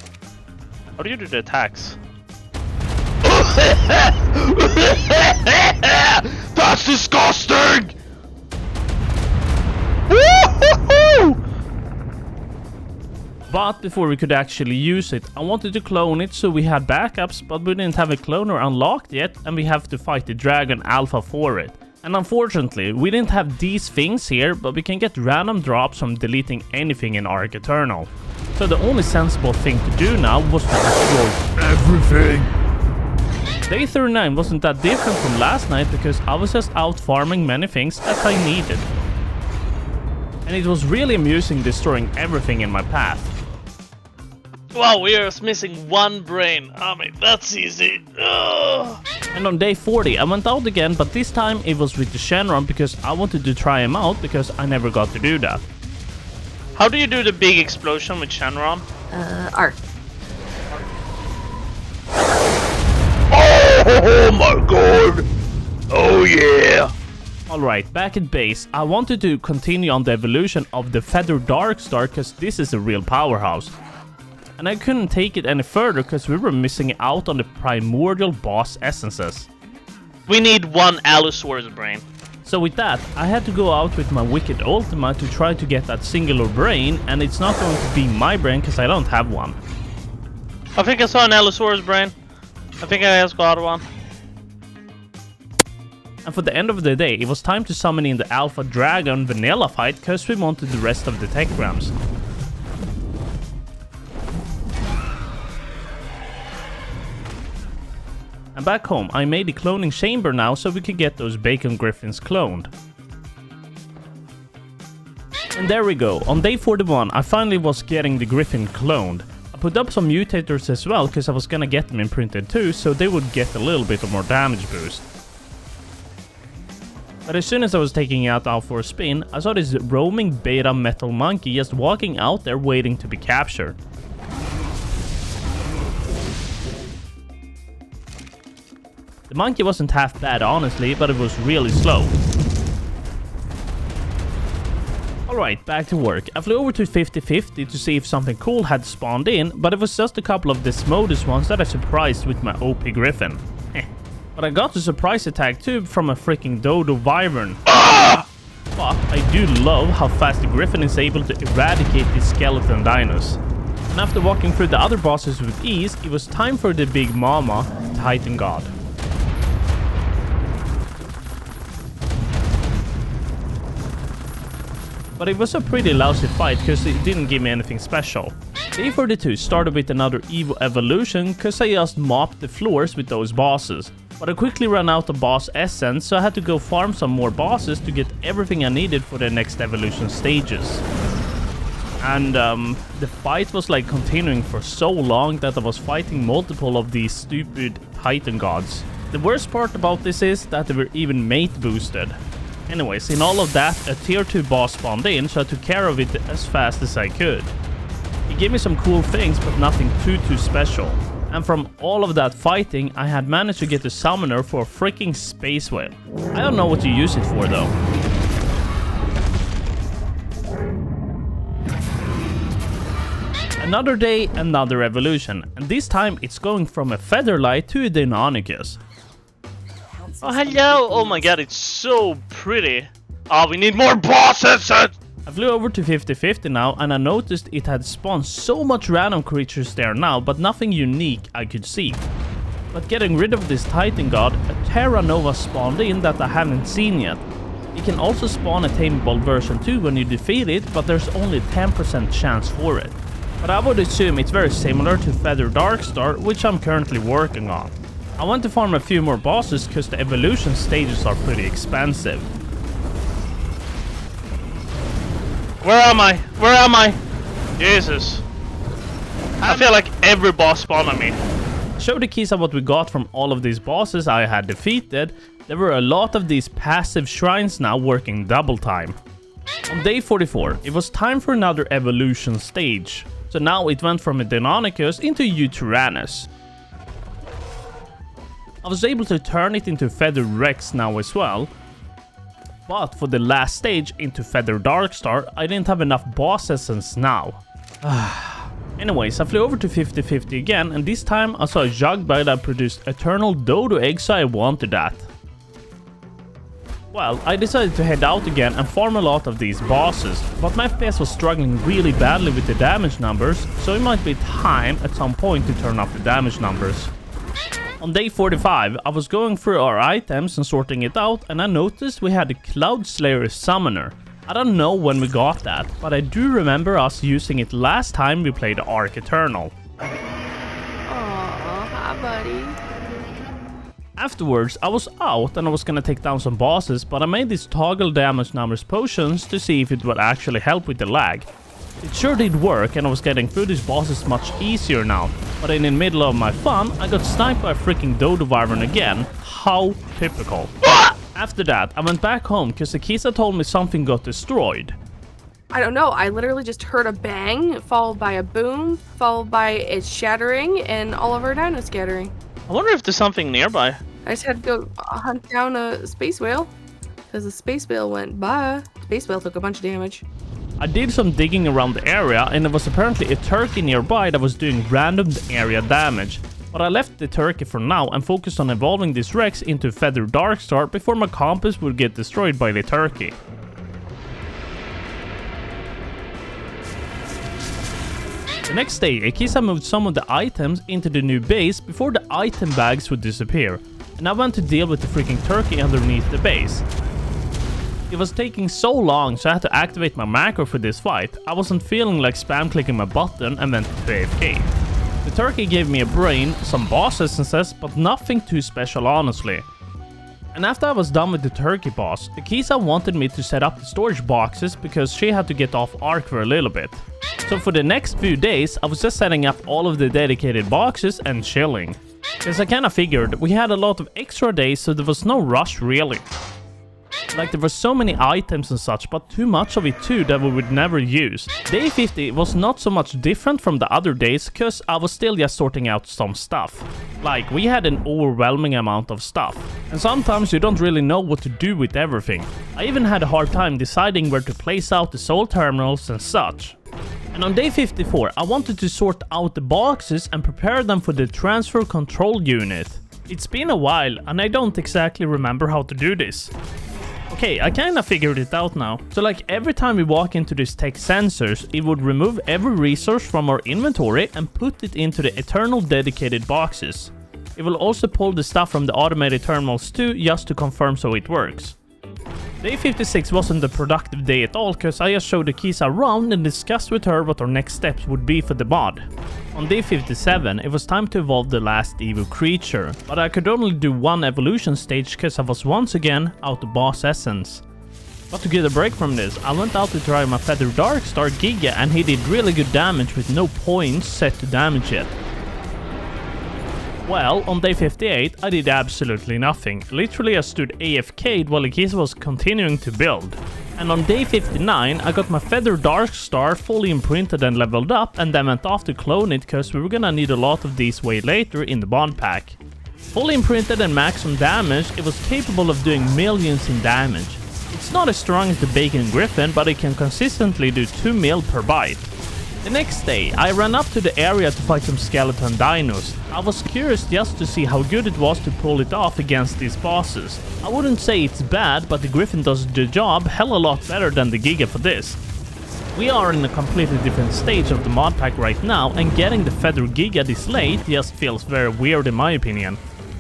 How do you do the attacks? That's disgusting!
But before we could actually use it, I wanted to clone it so we had backups, but we didn't have a cloner unlocked yet, and we have to fight the Dragon Alpha for it. And unfortunately, we didn't have these things here, but we can get random drops from deleting anything in Arc Eternal. So the only sensible thing to do now was to destroy everything. Day 39 wasn't that different from last night because I was just out farming many things as I needed. And it was really amusing destroying everything in my path.
Wow, we are missing one brain. I mean, that's easy. Ugh.
And on day 40 I went out again, but this time it was with the Shenron because I wanted to try him out because I never got to do that.
How do you do the big explosion with Shenron?
Arc.
Oh my god! Oh yeah!
Alright, back at base, I wanted to continue on the evolution of the Feather Darkstar because this is a real powerhouse. And I couldn't take it any further because we were missing out on the primordial boss essences.
We need one Allosaurus brain.
So with that, I had to go out with my wicked Ultima to try to get that singular brain, and it's not going to be my brain because I don't have one.
I think I saw an Allosaurus brain. I think I just got one.
And for the end of the day, it was time to summon in the Alpha Dragon vanilla fight because we wanted the rest of the tech grams. And back home, I made the cloning chamber now so we could get those bacon griffins cloned. And there we go, on day 41 I finally was getting the griffin cloned. I put up some mutators as well because I was gonna get them imprinted too, so they would get a little bit of more damage boost. But as soon as I was taking it out for a spin, I saw this roaming beta metal monkey just walking out there waiting to be captured. The monkey wasn't half bad honestly, but it was really slow. Alright, back to work. I flew over to 50-50 to see if something cool had spawned in, but it was just a couple of Desmodus ones that I surprised with my OP Griffin. But I got the surprise attack too from a freaking Dodo Wyvern. But I do love how fast the Griffin is able to eradicate these skeleton dinos. And after walking through the other bosses with ease, it was time for the big mama, Titan God. But it was a pretty lousy fight because it didn't give me anything special. Day 42 started with another Evo evolution because I just mopped the floors with those bosses. But I quickly ran out of boss essence, so I had to go farm some more bosses to get everything I needed for the next evolution stages. And the fight was like continuing for so long that I was fighting multiple of these stupid Titan gods. The worst part about this is that they were even mate boosted. Anyways, in all of that, a tier 2 boss spawned in, so I took care of it as fast as I could. He gave me some cool things, but nothing too special. And from all of that fighting, I had managed to get a summoner for a freaking space whale. I don't know what to use it for though. Another day, another evolution, and this time it's going from a Featherlight to a Deinonychus.
Oh, hello! Oh my god, it's so pretty. Oh, we need more bosses!
I flew over to 50-50 now, and I noticed it had spawned so much random creatures there now, but nothing unique I could see. But getting rid of this Titan God, a Terra Nova spawned in that I haven't seen yet. You can also spawn a tameable version 2 when you defeat it, but there's only 10% chance for it. But I would assume it's very similar to Feather Darkstar, which I'm currently working on. I want to farm a few more bosses because the evolution stages are pretty expensive.
Where am I? Where am I? Jesus. I feel like every boss spawned on me.
I showed the keys of what we got from all of these bosses I had defeated. There were a lot of these passive shrines now working double time. On day 44, it was time for another evolution stage. So now it went from a Deinonychus into a Tyrannus. I was able to turn it into Feather Rex now as well. But for the last stage into Feather Darkstar, I didn't have enough boss essence now. Anyways, I flew over to 50-50 again, and this time I saw a jug bug that produced eternal Dodo Egg, so I wanted that. Well, I decided to head out again and farm a lot of these bosses, but my FPS was struggling really badly with the damage numbers, so it might be time at some point to turn up the damage numbers. On day 45, I was going through our items and sorting it out, and I noticed we had a Cloud Slayer Summoner. I don't know when we got that, but I do remember us using it last time we played Arc Eternal.
Aww, hi buddy.
Afterwards, I was out and I was gonna take down some bosses, but I made these toggle damage numbers potions to see if it would actually help with the lag. It sure did work, and I was getting through these bosses much easier now, but in the middle of my fun, I got sniped by a freaking Dodo Wyvern again. How typical. After that, I went back home because the Kisa told me something got destroyed.
I don't know, I literally just heard a bang, followed by a boom, followed by it shattering, and all of our dinos scattering.
I wonder if there's something nearby.
I just had to go hunt down a space whale, because the space whale went by. Space whale took a bunch of damage.
I did some digging around the area, and there was apparently a turkey nearby that was doing random area damage. But I left the turkey for now and focused on evolving this Rex into a feathered Darkstar before my compass would get destroyed by the turkey. The next day, Akisa moved some of the items into the new base before the item bags would disappear, and I went to deal with the freaking turkey underneath the base. It was taking so long, so I had to activate my macro for this fight. I wasn't feeling like spam clicking my button and went to AFK. The turkey gave me a brain, some boss essences, but nothing too special honestly. And after I was done with the turkey boss, Akisa wanted me to set up the storage boxes because she had to get off Arc for a little bit. So for the next few days, I was just setting up all of the dedicated boxes and chilling. Because I kinda figured we had a lot of extra days, so there was no rush really. Like there were so many items and such, but too much of it too that we would never use. Day 50 was not so much different from the other days, cause I was still just sorting out some stuff. Like, we had an overwhelming amount of stuff, and sometimes you don't really know what to do with everything. I even had a hard time deciding where to place out the soul terminals and such. And on day 54, I wanted to sort out the boxes and prepare them for the transfer control unit. It's been a while, and I don't exactly remember how to do this. Okay, I kinda figured it out now. So like every time we walk into these tech sensors, it would remove every resource from our inventory and put it into the eternal dedicated boxes. It will also pull the stuff from the automated terminals too, just to confirm so it works. Day 56 wasn't a productive day at all, cause I just showed the Kisa around and discussed with her what our next steps would be for the mod. On day 57, it was time to evolve the last Evo creature, but I could only do one evolution stage cause I was once again out of boss essence. But to get a break from this, I went out to try my feathered dark Star Giga, and he did really good damage with no points set to damage yet. Well, on day 58, I did absolutely nothing. Literally I stood AFK'd while Akisa was continuing to build. And on day 59, I got my Feather Darkstar fully imprinted and leveled up, and then went off to clone it cause we were gonna need a lot of these way later in the bond pack. Fully imprinted and max on damage, it was capable of doing millions in damage. It's not as strong as the Bacon Griffin, but it can consistently do 2 mil per bite. The next day, I ran up to the area to fight some skeleton dinos. I was curious just to see how good it was to pull it off against these bosses. I wouldn't say it's bad, but the Griffin does the job hell a lot better than the Giga for this. We are in a completely different stage of the mod pack right now, and getting the Feather Giga this late just feels very weird in my opinion.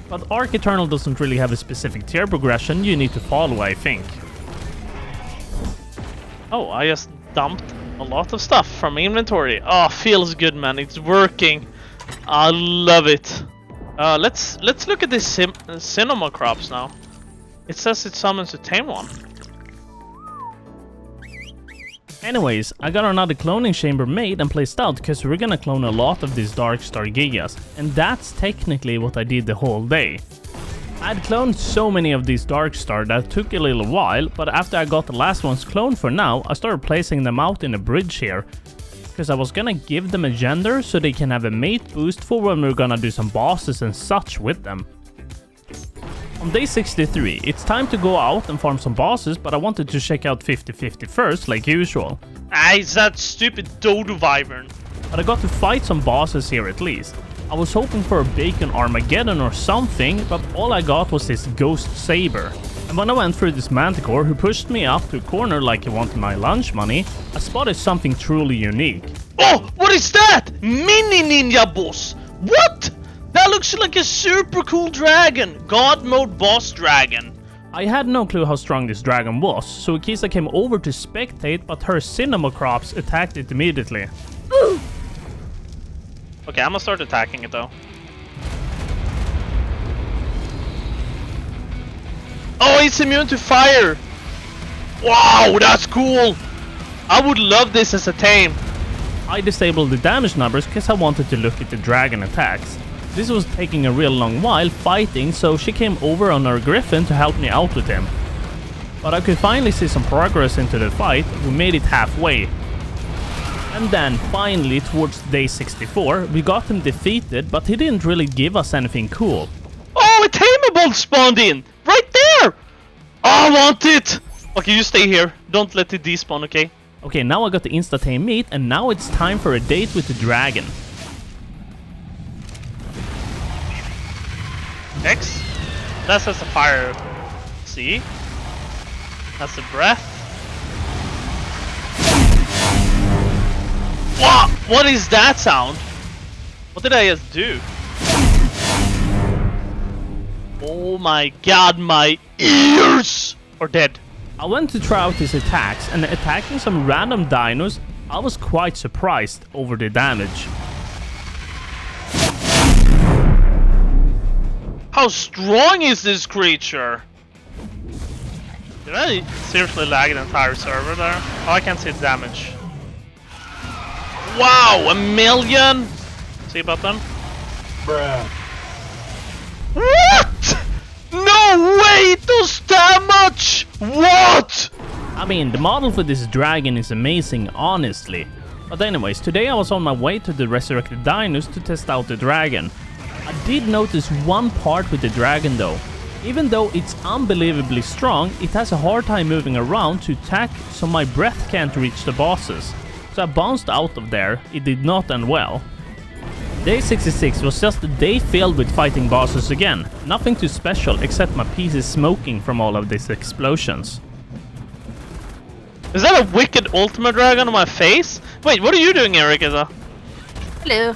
But Arc Eternal doesn't really have a specific tier progression you need to follow, I think.
Oh, I just dumped a lot of stuff from my inventory. Oh, feels good, man. It's working. I love it. Let's look at this cinema crops now. It says it summons a tame one.
Anyways, I got another cloning chamber made and placed out because we're gonna clone a lot of these Dark Star Gigas, and that's technically what I did the whole day. I'd cloned so many of these Darkstar that took a little while, but after I got the last ones cloned for now, I started placing them out in a bridge here. Because I was gonna give them a gender so they can have a mate boost for when we're gonna do some bosses and such with them. On day 63, it's time to go out and farm some bosses, but I wanted to check out 50-50 first, like usual.
Ah, it's that stupid Dodo Wyvern.
but I got to fight some bosses here at least. I was hoping for a bacon Armageddon or something, but all I got was this ghost saber. And when I went through this manticore who pushed me up to a corner like he wanted my lunch money, I spotted something truly unique.
Oh, what is that? Mini ninja boss. What? That looks like a super cool dragon. God mode boss dragon.
I had no clue how strong this dragon was, so Akisa came over to spectate, but her cinema crops attacked it immediately.
Okay, I'm gonna start attacking it though. Oh, it's immune to fire! Wow, that's cool! I would love this as a tame.
I disabled the damage numbers because I wanted to look at the dragon attacks. This was taking a real long while fighting, so she came over on her Griffin to help me out with him. But I could finally see some progress into the fight. We made it halfway. And then finally towards day 64 we got him defeated, but he didn't really give us anything cool.
Oh, a tameable spawned in! Right there! Oh, I want it! Okay, you stay here. Don't let it despawn, okay?
Okay, now I got the insta-tame meat, and now it's time for a date with the dragon.
X? That's just a fire. See? That's a breath. What? What is that sound? What did I just do? Oh my god, my ears are dead.
I went to try out his attacks, and attacking some random dinos, I was quite surprised over the damage.
How strong is this creature? Did I seriously lag an entire server there? Oh, I can't see the damage. Wow, 1 million! See about them?
Bruh.
What? No way it does that much! What?
I mean, the model for this dragon is amazing, honestly. But anyways, today I was on my way to the Resurrected Dinos to test out the dragon. I did notice one part with the dragon though. Even though it's unbelievably strong, it has a hard time moving around to attack, so my breath can't reach the bosses. So I bounced out of there. It did not end well. Day 66 was just a day filled with fighting bosses again. Nothing too special except my PC smoking from all of these explosions.
Is that a wicked Ultima dragon on my face? Wait, what are you doing, Erika?
Hello.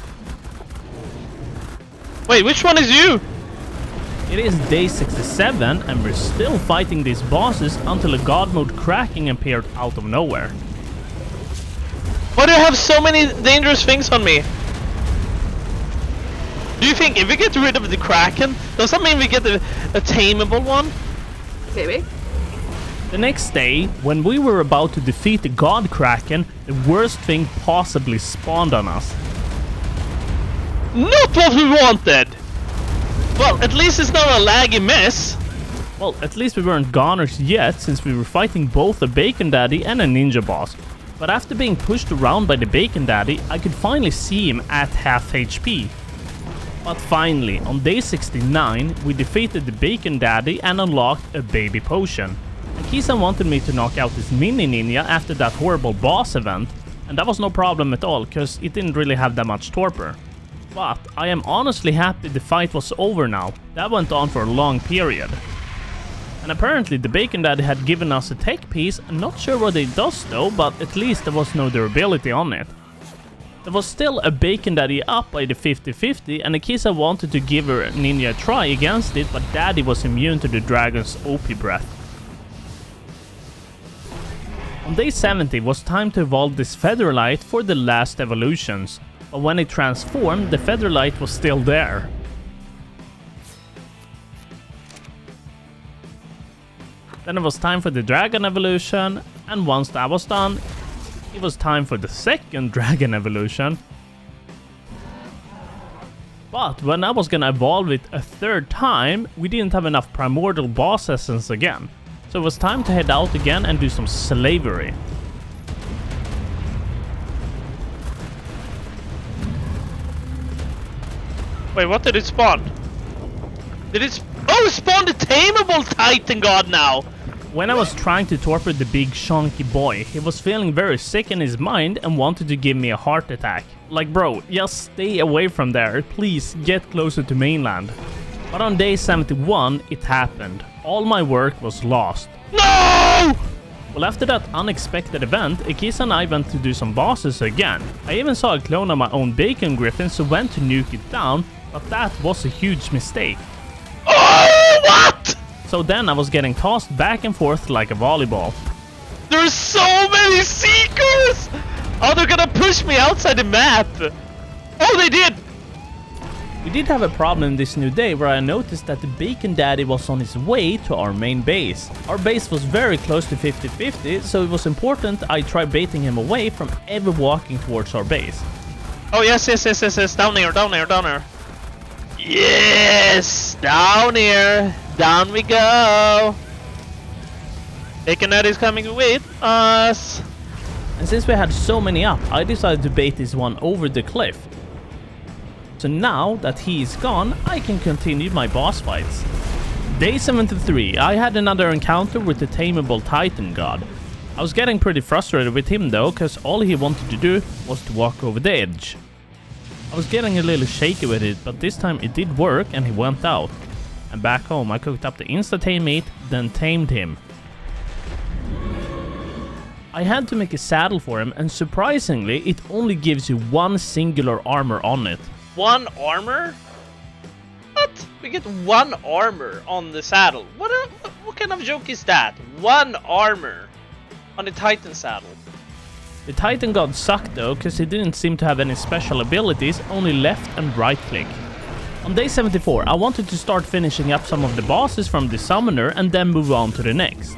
Wait, which one is you?
It is day 67 and we're still fighting these bosses until a god mode Kraken appeared out of nowhere.
Why do I have so many dangerous things on me? Do you think if we get rid of the Kraken, does that mean we get a tameable one?
Maybe.
The next day, when we were about to defeat the god Kraken, the worst thing possibly spawned on us.
Not what we wanted! Well, at least it's not a laggy mess.
Well, at least we weren't goners yet, since we were fighting both a Bacon Daddy and a Ninja Boss. But after being pushed around by the Bacon Daddy, I could finally see him at half HP. But finally, on day 69, we defeated the Bacon Daddy and unlocked a baby potion. Akisa wanted me to knock out this mini ninja after that horrible boss event, and that was no problem at all, cause it didn't really have that much torper. But I am honestly happy the fight was over now. That went on for a long period. And apparently the Bacon Daddy had given us a tech piece. I'm not sure what it does though, but at least there was no durability on it. There was still a Bacon Daddy up by the 50-50, and Akisa wanted to give her ninja a try against it, but Daddy was immune to the dragon's OP breath. On day 70 was time to evolve this Featherlight for the last evolutions, but when it transformed, the Featherlight was still there. Then it was time for the Dragon evolution, and once that was done, it was time for the second Dragon evolution. But when I was gonna evolve it a third time, we didn't have enough Primordial Boss Essence again. So it was time to head out again and do some slavery.
Wait, what did it spawn? Did it oh, it spawned a tameable Titan God now!
When I was trying to torpor the big chunky boy, he was feeling very sick in his mind and wanted to give me a heart attack. Like, bro, just stay away from there, please get closer to mainland. But on day 71, it happened. All my work was lost.
No!
Well, after that unexpected event, Akisa and I went to do some bosses again. I even saw a clone of my own bacon Griffin, so went to nuke it down, but that was a huge mistake.
Oh, what?
So then I was getting tossed back and forth like a volleyball.
There's so many seekers! Oh, they're gonna push me outside the map! Oh, they did!
We did have a problem this new day where I noticed that the Bacon Daddy was on his way to our main base. Our base was very close to 50-50, so it was important I try baiting him away from ever walking towards our base.
Oh, yes, down here, down here, down here. Yes! Down here! Down we go! Bacon Daddy's coming with us!
And since we had so many up, I decided to bait this one over the cliff. So now that he is gone, I can continue my boss fights. Day 73, I had another encounter with the Tameable Titan God. I was getting pretty frustrated with him though, cause all he wanted to do was to walk over the edge. I was getting a little shaky with it, but this time it did work and he went out. And back home I cooked up the insta-tame meat, then tamed him. I had to make a saddle for him, and surprisingly it only gives you one singular armor on it.
One armor? What? We get one armor on the saddle. What kind of joke is that? One armor on the Titan saddle.
The Titan God sucked though, cause he didn't seem to have any special abilities, only left and right click. On day 74, I wanted to start finishing up some of the bosses from the summoner and then move on to the next.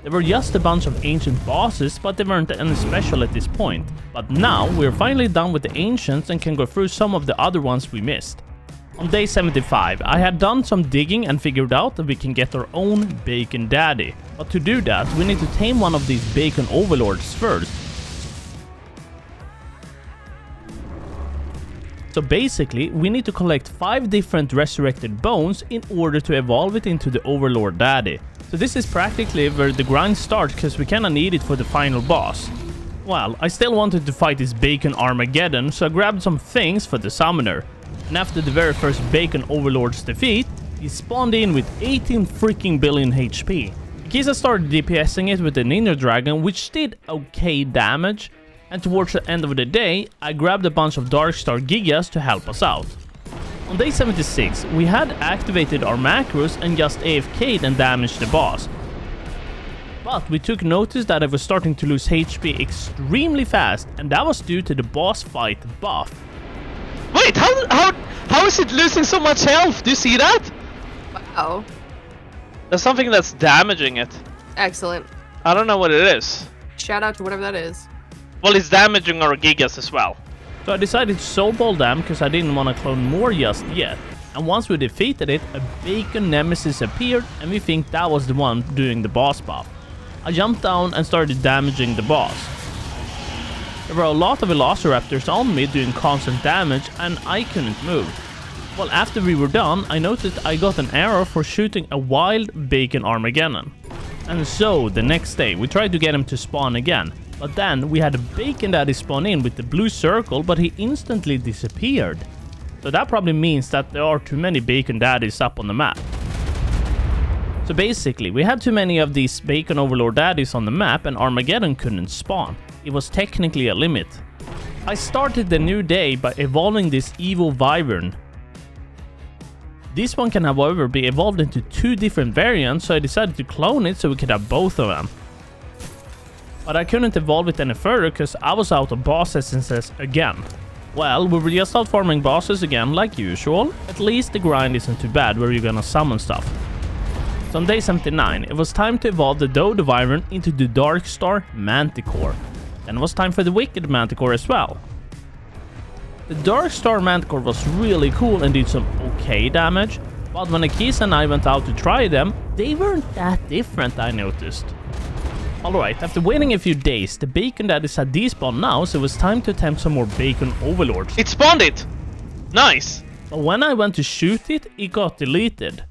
There were just a bunch of ancient bosses, but they weren't any special at this point. But now we're finally done with the ancients and can go through some of the other ones we missed. On day 75, I had done some digging and figured out that we can get our own Bacon Daddy. But to do that, we need to tame one of these Bacon Overlords first. So basically, we need to collect 5 different resurrected bones in order to evolve it into the Overlord Daddy. So this is practically where the grind starts, because we kinda need it for the final boss. Well, I still wanted to fight this Bacon Armageddon, so I grabbed some things for the summoner. And after the very first Bacon Overlord's defeat, he spawned in with 18 freaking billion HP. Akisa started DPSing it with the Ninja Dragon, which did okay damage, and towards the end of the day, I grabbed a bunch of Dark Star Gigas to help us out. On day 76, we had activated our macros and just AFK'd and damaged the boss. But we took notice that I was starting to lose HP extremely fast, and that was due to the boss fight buff.
Wait, how is it losing so much health? Do you see that?
Wow.
There's something that's damaging it.
Excellent.
I don't know what it is.
Shout out to whatever that is.
Well, it's damaging our Gigas as well.
So I decided to soulball them because I didn't want to clone more just yet. And once we defeated it, a Bacon Nemesis appeared and we think that was the one doing the boss buff. I jumped down and started damaging the boss. There were a lot of Velociraptors on me doing constant damage and I couldn't move. Well, after we were done, I noticed I got an arrow for shooting a wild Bacon Armageddon. And so, the next day, we tried to get him to spawn again. But then, we had a Bacon Daddy spawn in with the blue circle, but he instantly disappeared. So that probably means that there are too many Bacon Daddies up on the map. So basically, we had too many of these Bacon Overlord Daddies on the map and Armageddon couldn't spawn. It was technically a limit. I started the new day by evolving this evil Wyvern. This one can however be evolved into 2 different variants, so I decided to clone it so we could have both of them. But I couldn't evolve it any further because I was out of boss essences again. Well, we were just out farming bosses again like usual. At least the grind isn't too bad where you're gonna summon stuff. So on day 79, it was time to evolve the Dodo Viron into the Dark Star Manticore. Then it was time for the Wicked Manticore as well. The Dark Star Manticore was really cool and did some okay damage, but when Akisa and I went out to try them, they weren't that different, I noticed. Alright, after waiting a few days, the Bacon Daddies had despawned now, so it was time to attempt some more Bacon Overlords.
It spawned it! Nice!
But when I went to shoot it, it got deleted.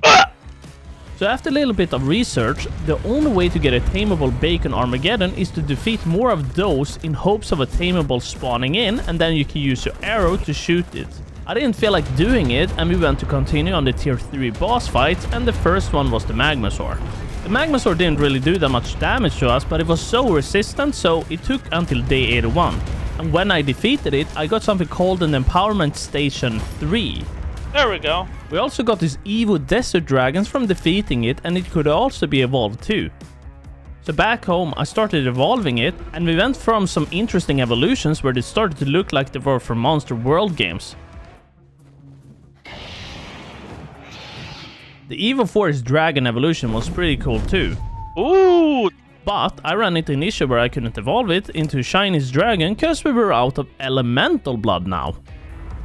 So after a little bit of research, the only way to get a tameable bacon Armageddon is to defeat more of those in hopes of a tameable spawning in, and then you can use your arrow to shoot it. I didn't feel like doing it, and we went to continue on the tier 3 boss fights, and the first one was the Magmasaur. The Magmasaur didn't really do that much damage to us, but it was so resistant, so it took until day 81. And when I defeated it, I got something called an Empowerment Station 3.
There we go.
We also got these Evo Desert Dragons from defeating it, and it could also be evolved too. So back home, I started evolving it, and we went from some interesting evolutions where they started to look like they were from Monster World games. The Evo Forest Dragon evolution was pretty cool too.
Ooh!
But I ran into an issue where I couldn't evolve it into Shiniest Dragon because we were out of elemental blood now.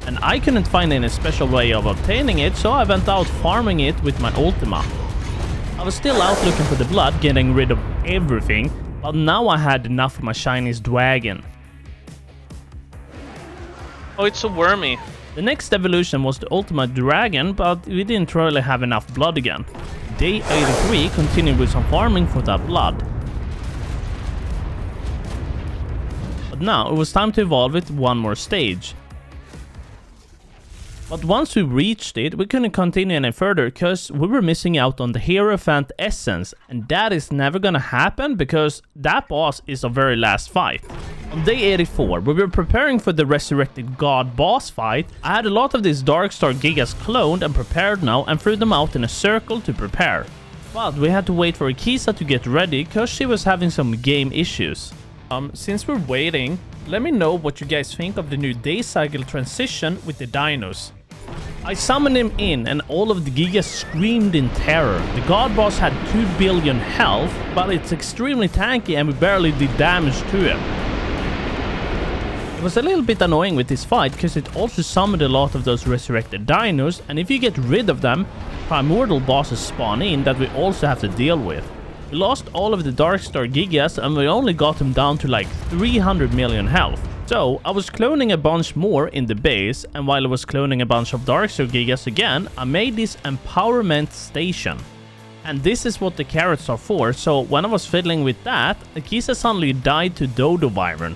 And I couldn't find any special way of obtaining it, so I went out farming it with my Ultima. I was still out looking for the blood, getting rid of everything, but now I had enough of my Shiniest Dragon.
Oh, it's so wormy.
The next evolution was the Ultima Dragon, but we didn't really have enough blood again. Day 83 continued with some farming for that blood. But now it was time to evolve it one more stage. But once we reached it, we couldn't continue any further because we were missing out on the Hierophant Essence, and that is never gonna happen because that boss is our very last fight. On day 84, we were preparing for the Resurrected God boss fight. I had a lot of these Dark Star Gigas cloned and prepared now and threw them out in a circle to prepare. But we had to wait for Akisa to get ready because she was having some game issues. Since we're waiting, let me know what you guys think of the new day cycle transition with the dinos. I summoned him in and all of the Gigas screamed in terror. The God boss had 2 billion health, but it's extremely tanky and we barely did damage to him. It was a little bit annoying with this fight because it also summoned a lot of those resurrected dinos, and if you get rid of them, primordial bosses spawn in that we also have to deal with. We lost all of the Dark Star Gigas and we only got them down to like 300 million health. So I was cloning a bunch more in the base, and while I was cloning a bunch of Dark Star Gigas again, I made this Empowerment Station. And this is what the carrots are for, so when I was fiddling with that, Akisa suddenly died to Dodo Wyvern.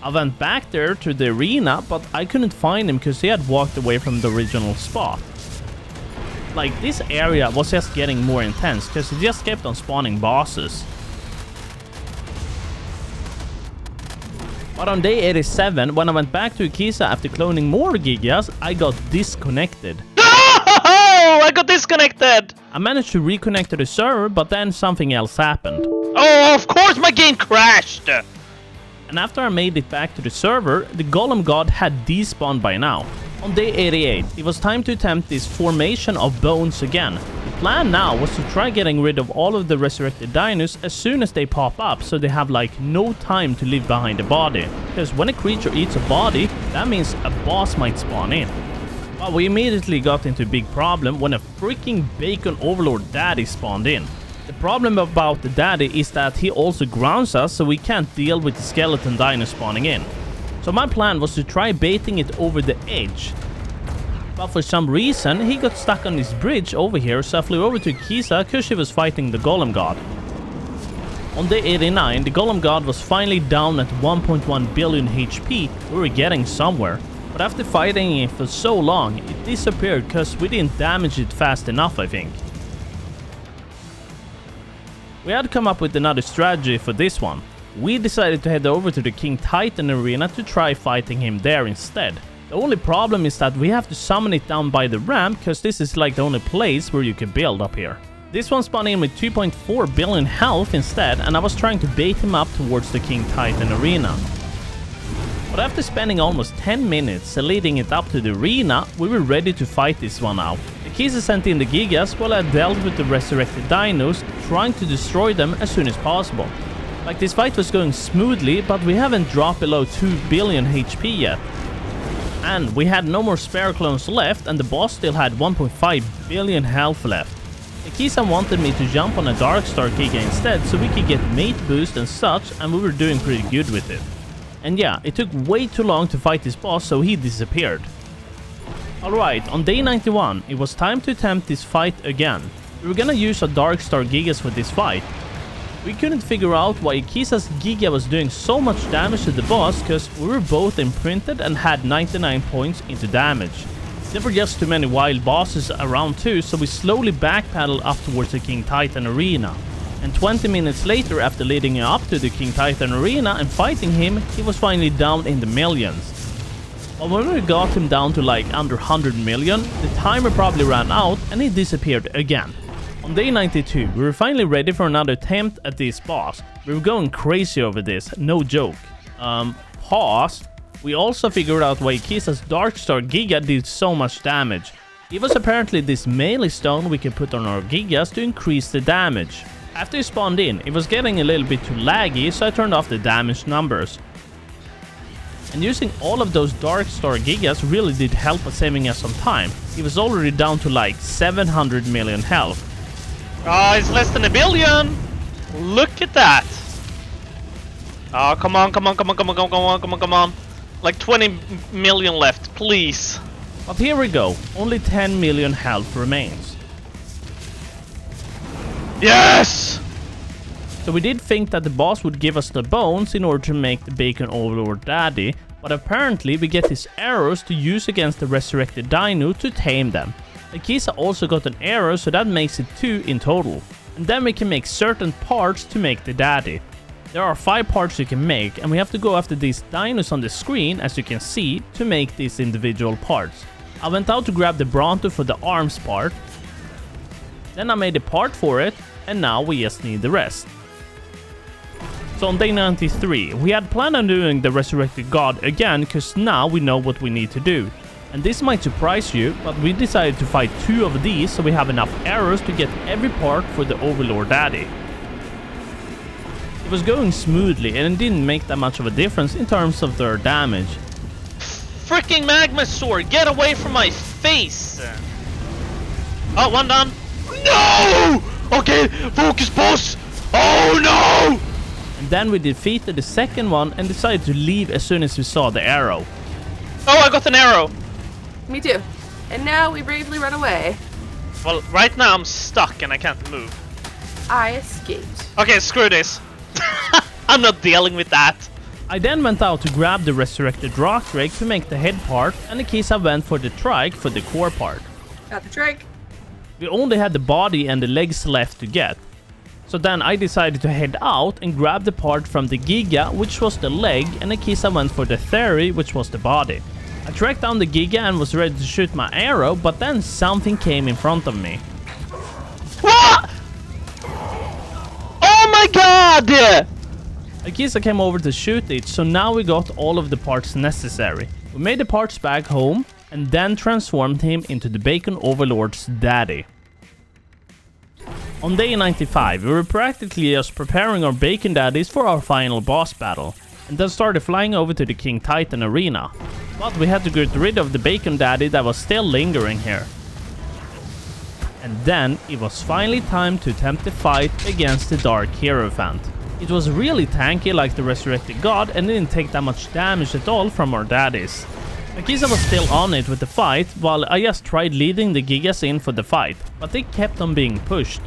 I went back there to the arena, but I couldn't find him because he had walked away from the original spot. Like, this area was just getting more intense because it just kept on spawning bosses. But on day 87, when I went back to Akisa after cloning more Gigas, I got disconnected.
Oh, I got disconnected!
I managed to reconnect to the server, but then something else happened.
Oh, of course my game crashed!
And after I made it back to the server, the Golem God had despawned by now. On day 88, it was time to attempt this formation of bones again. The plan now was to try getting rid of all of the resurrected dinos as soon as they pop up, so they have like no time to live behind the body. Because when a creature eats a body, that means a boss might spawn in. Well, we immediately got into a big problem when a freaking bacon overlord daddy spawned in. The problem about the daddy is that he also grounds us, so we can't deal with the skeleton dino spawning in. So my plan was to try baiting it over the edge. But for some reason, he got stuck on this bridge over here, so I flew over to Akisa because she was fighting the Golem God. On day 89, the Golem God was finally down at 1.1 billion HP. We were getting somewhere. But after fighting it for so long, it disappeared because we didn't damage it fast enough, I think. We had come up with another strategy for this one. We decided to head over to the King Titan arena to try fighting him there instead. The only problem is that we have to summon it down by the ramp because this is like the only place where you can build up here. This one spawned in with 2.4 billion health instead, and I was trying to bait him up towards the King Titan arena. But after spending almost 10 minutes leading it up to the arena, we were ready to fight this one out. Akisa sent in the Gigas while I dealt with the resurrected dinos, trying to destroy them as soon as possible. Like, this fight was going smoothly, but we haven't dropped below 2 billion HP yet. And we had no more spare clones left, and the boss still had 1.5 billion health left. Akisa wanted me to jump on a Dark Star Giga instead so we could get mate boost and such, and we were doing pretty good with it. And yeah, it took way too long to fight this boss, so he disappeared. Alright, on day 91, it was time to attempt this fight again. We were gonna use a Dark Star Gigas for this fight. We couldn't figure out why Ikisa's Giga was doing so much damage to the boss because we were both imprinted and had 99 points into damage. There were just too many wild bosses around too, so we slowly backpedaled up towards the King Titan arena. And 20 minutes later, after leading up to the King Titan arena and fighting him, he was finally down in the millions. But when we got him down to like under 100 million, the timer probably ran out and he disappeared again. On day 92, we were finally ready for another attempt at this boss. We were going crazy over this, no joke. Pause. We also figured out why Ikisa's Dark Star Giga did so much damage. It was apparently this melee stone we could put on our Gigas to increase the damage. After he spawned in, it was getting a little bit too laggy, so I turned off the damage numbers. And using all of those Dark Star Gigas really did help us saving us some time. He was already down to like 700 million health.
Oh, it's less than a billion! Look at that! Oh, come on, come on, come on, come on, come on, come on, come on. Like 20 million left, please.
But here we go, only 10 million health remains.
Yes!
So we did think that the boss would give us the bones in order to make the Bacon Overlord daddy, but apparently we get his arrows to use against the resurrected Dino to tame them. Ikisa also got an arrow, so that makes it 2 in total. And then we can make certain parts to make the daddy. There are 5 parts you can make, and we have to go after these dinos on the screen, as you can see, to make these individual parts. I went out to grab the Bronto for the arms part. Then I made a part for it, and now we just need the rest. So on day 93, we had planned on doing the Resurrected God again, because now we know what we need to do. And this might surprise you, but we decided to fight 2 of these so we have enough arrows to get every part for the Overlord daddy. It was going smoothly and it didn't make that much of a difference in terms of their damage.
Freaking magma sword, get away from my face! Oh, one done. No! Okay, focus boss! Oh no!
And then we defeated the second one and decided to leave as soon as we saw the arrow.
Oh, I got an arrow!
Me too. And now we bravely run away.
Well, right now I'm stuck and I can't move.
I escaped.
Okay, screw this. I'm not dealing with that.
I then went out to grab the resurrected rock drake to make the head part, and Ikisa went for the trike for the core part.
Got the trike.
We only had the body and the legs left to get. So then I decided to head out and grab the part from the Giga, which was the leg, and Ikisa went for the theory, which was the body. I tracked down the Giga and was ready to shoot my arrow, but then something came in front of me.
What? Oh my god!
Ikisa came over to shoot it, so now we got all of the parts necessary. We made the parts back home, and then transformed him into the Bacon Overlord's daddy. On day 95, we were practically just preparing our Bacon daddies for our final boss battle, and then started flying over to the King Titan arena. But we had to get rid of the Bacon daddy that was still lingering here. And then it was finally time to attempt the fight against the Dark Hierophant. It was really tanky like the Resurrected God and didn't take that much damage at all from our daddies. Ikisa was still on it with the fight, while I just tried leading the Gigas in for the fight, but they kept on being pushed.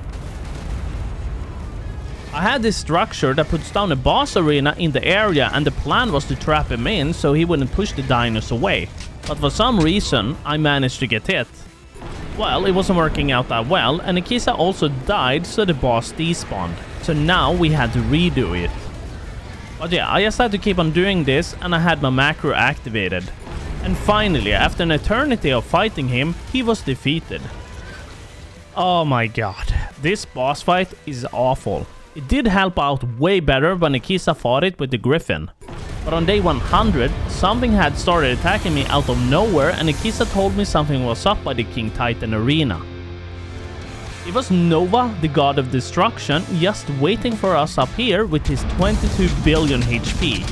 I had this structure that puts down a boss arena in the area, and the plan was to trap him in so he wouldn't push the dinos away. But for some reason, I managed to get hit. Well, it wasn't working out that well, and Ikisa also died, so the boss despawned. So now we had to redo it. But yeah, I just had to keep on doing this, and I had my macro activated. And finally, after an eternity of fighting him, he was defeated. Oh my god, this boss fight is awful. It did help out way better when Ikisa fought it with the Griffin. But on day 100, something had started attacking me out of nowhere, and Ikisa told me something was up by the King Titan arena. It was Nova, the god of destruction, just waiting for us up here with his 22 billion HP.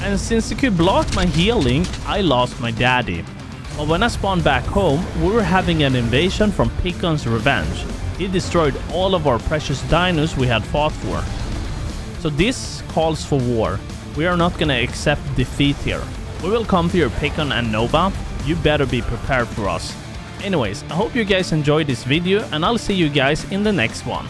And since he could block my healing, I lost my daddy. But when I spawned back home, we were having an invasion from Picon's Revenge. He destroyed all of our precious dinos we had fought for. So this calls for war. We are not gonna accept defeat here. We will come for your Picon and Nova. You better be prepared for us. Anyways, I hope you guys enjoyed this video and I'll see you guys in the next one.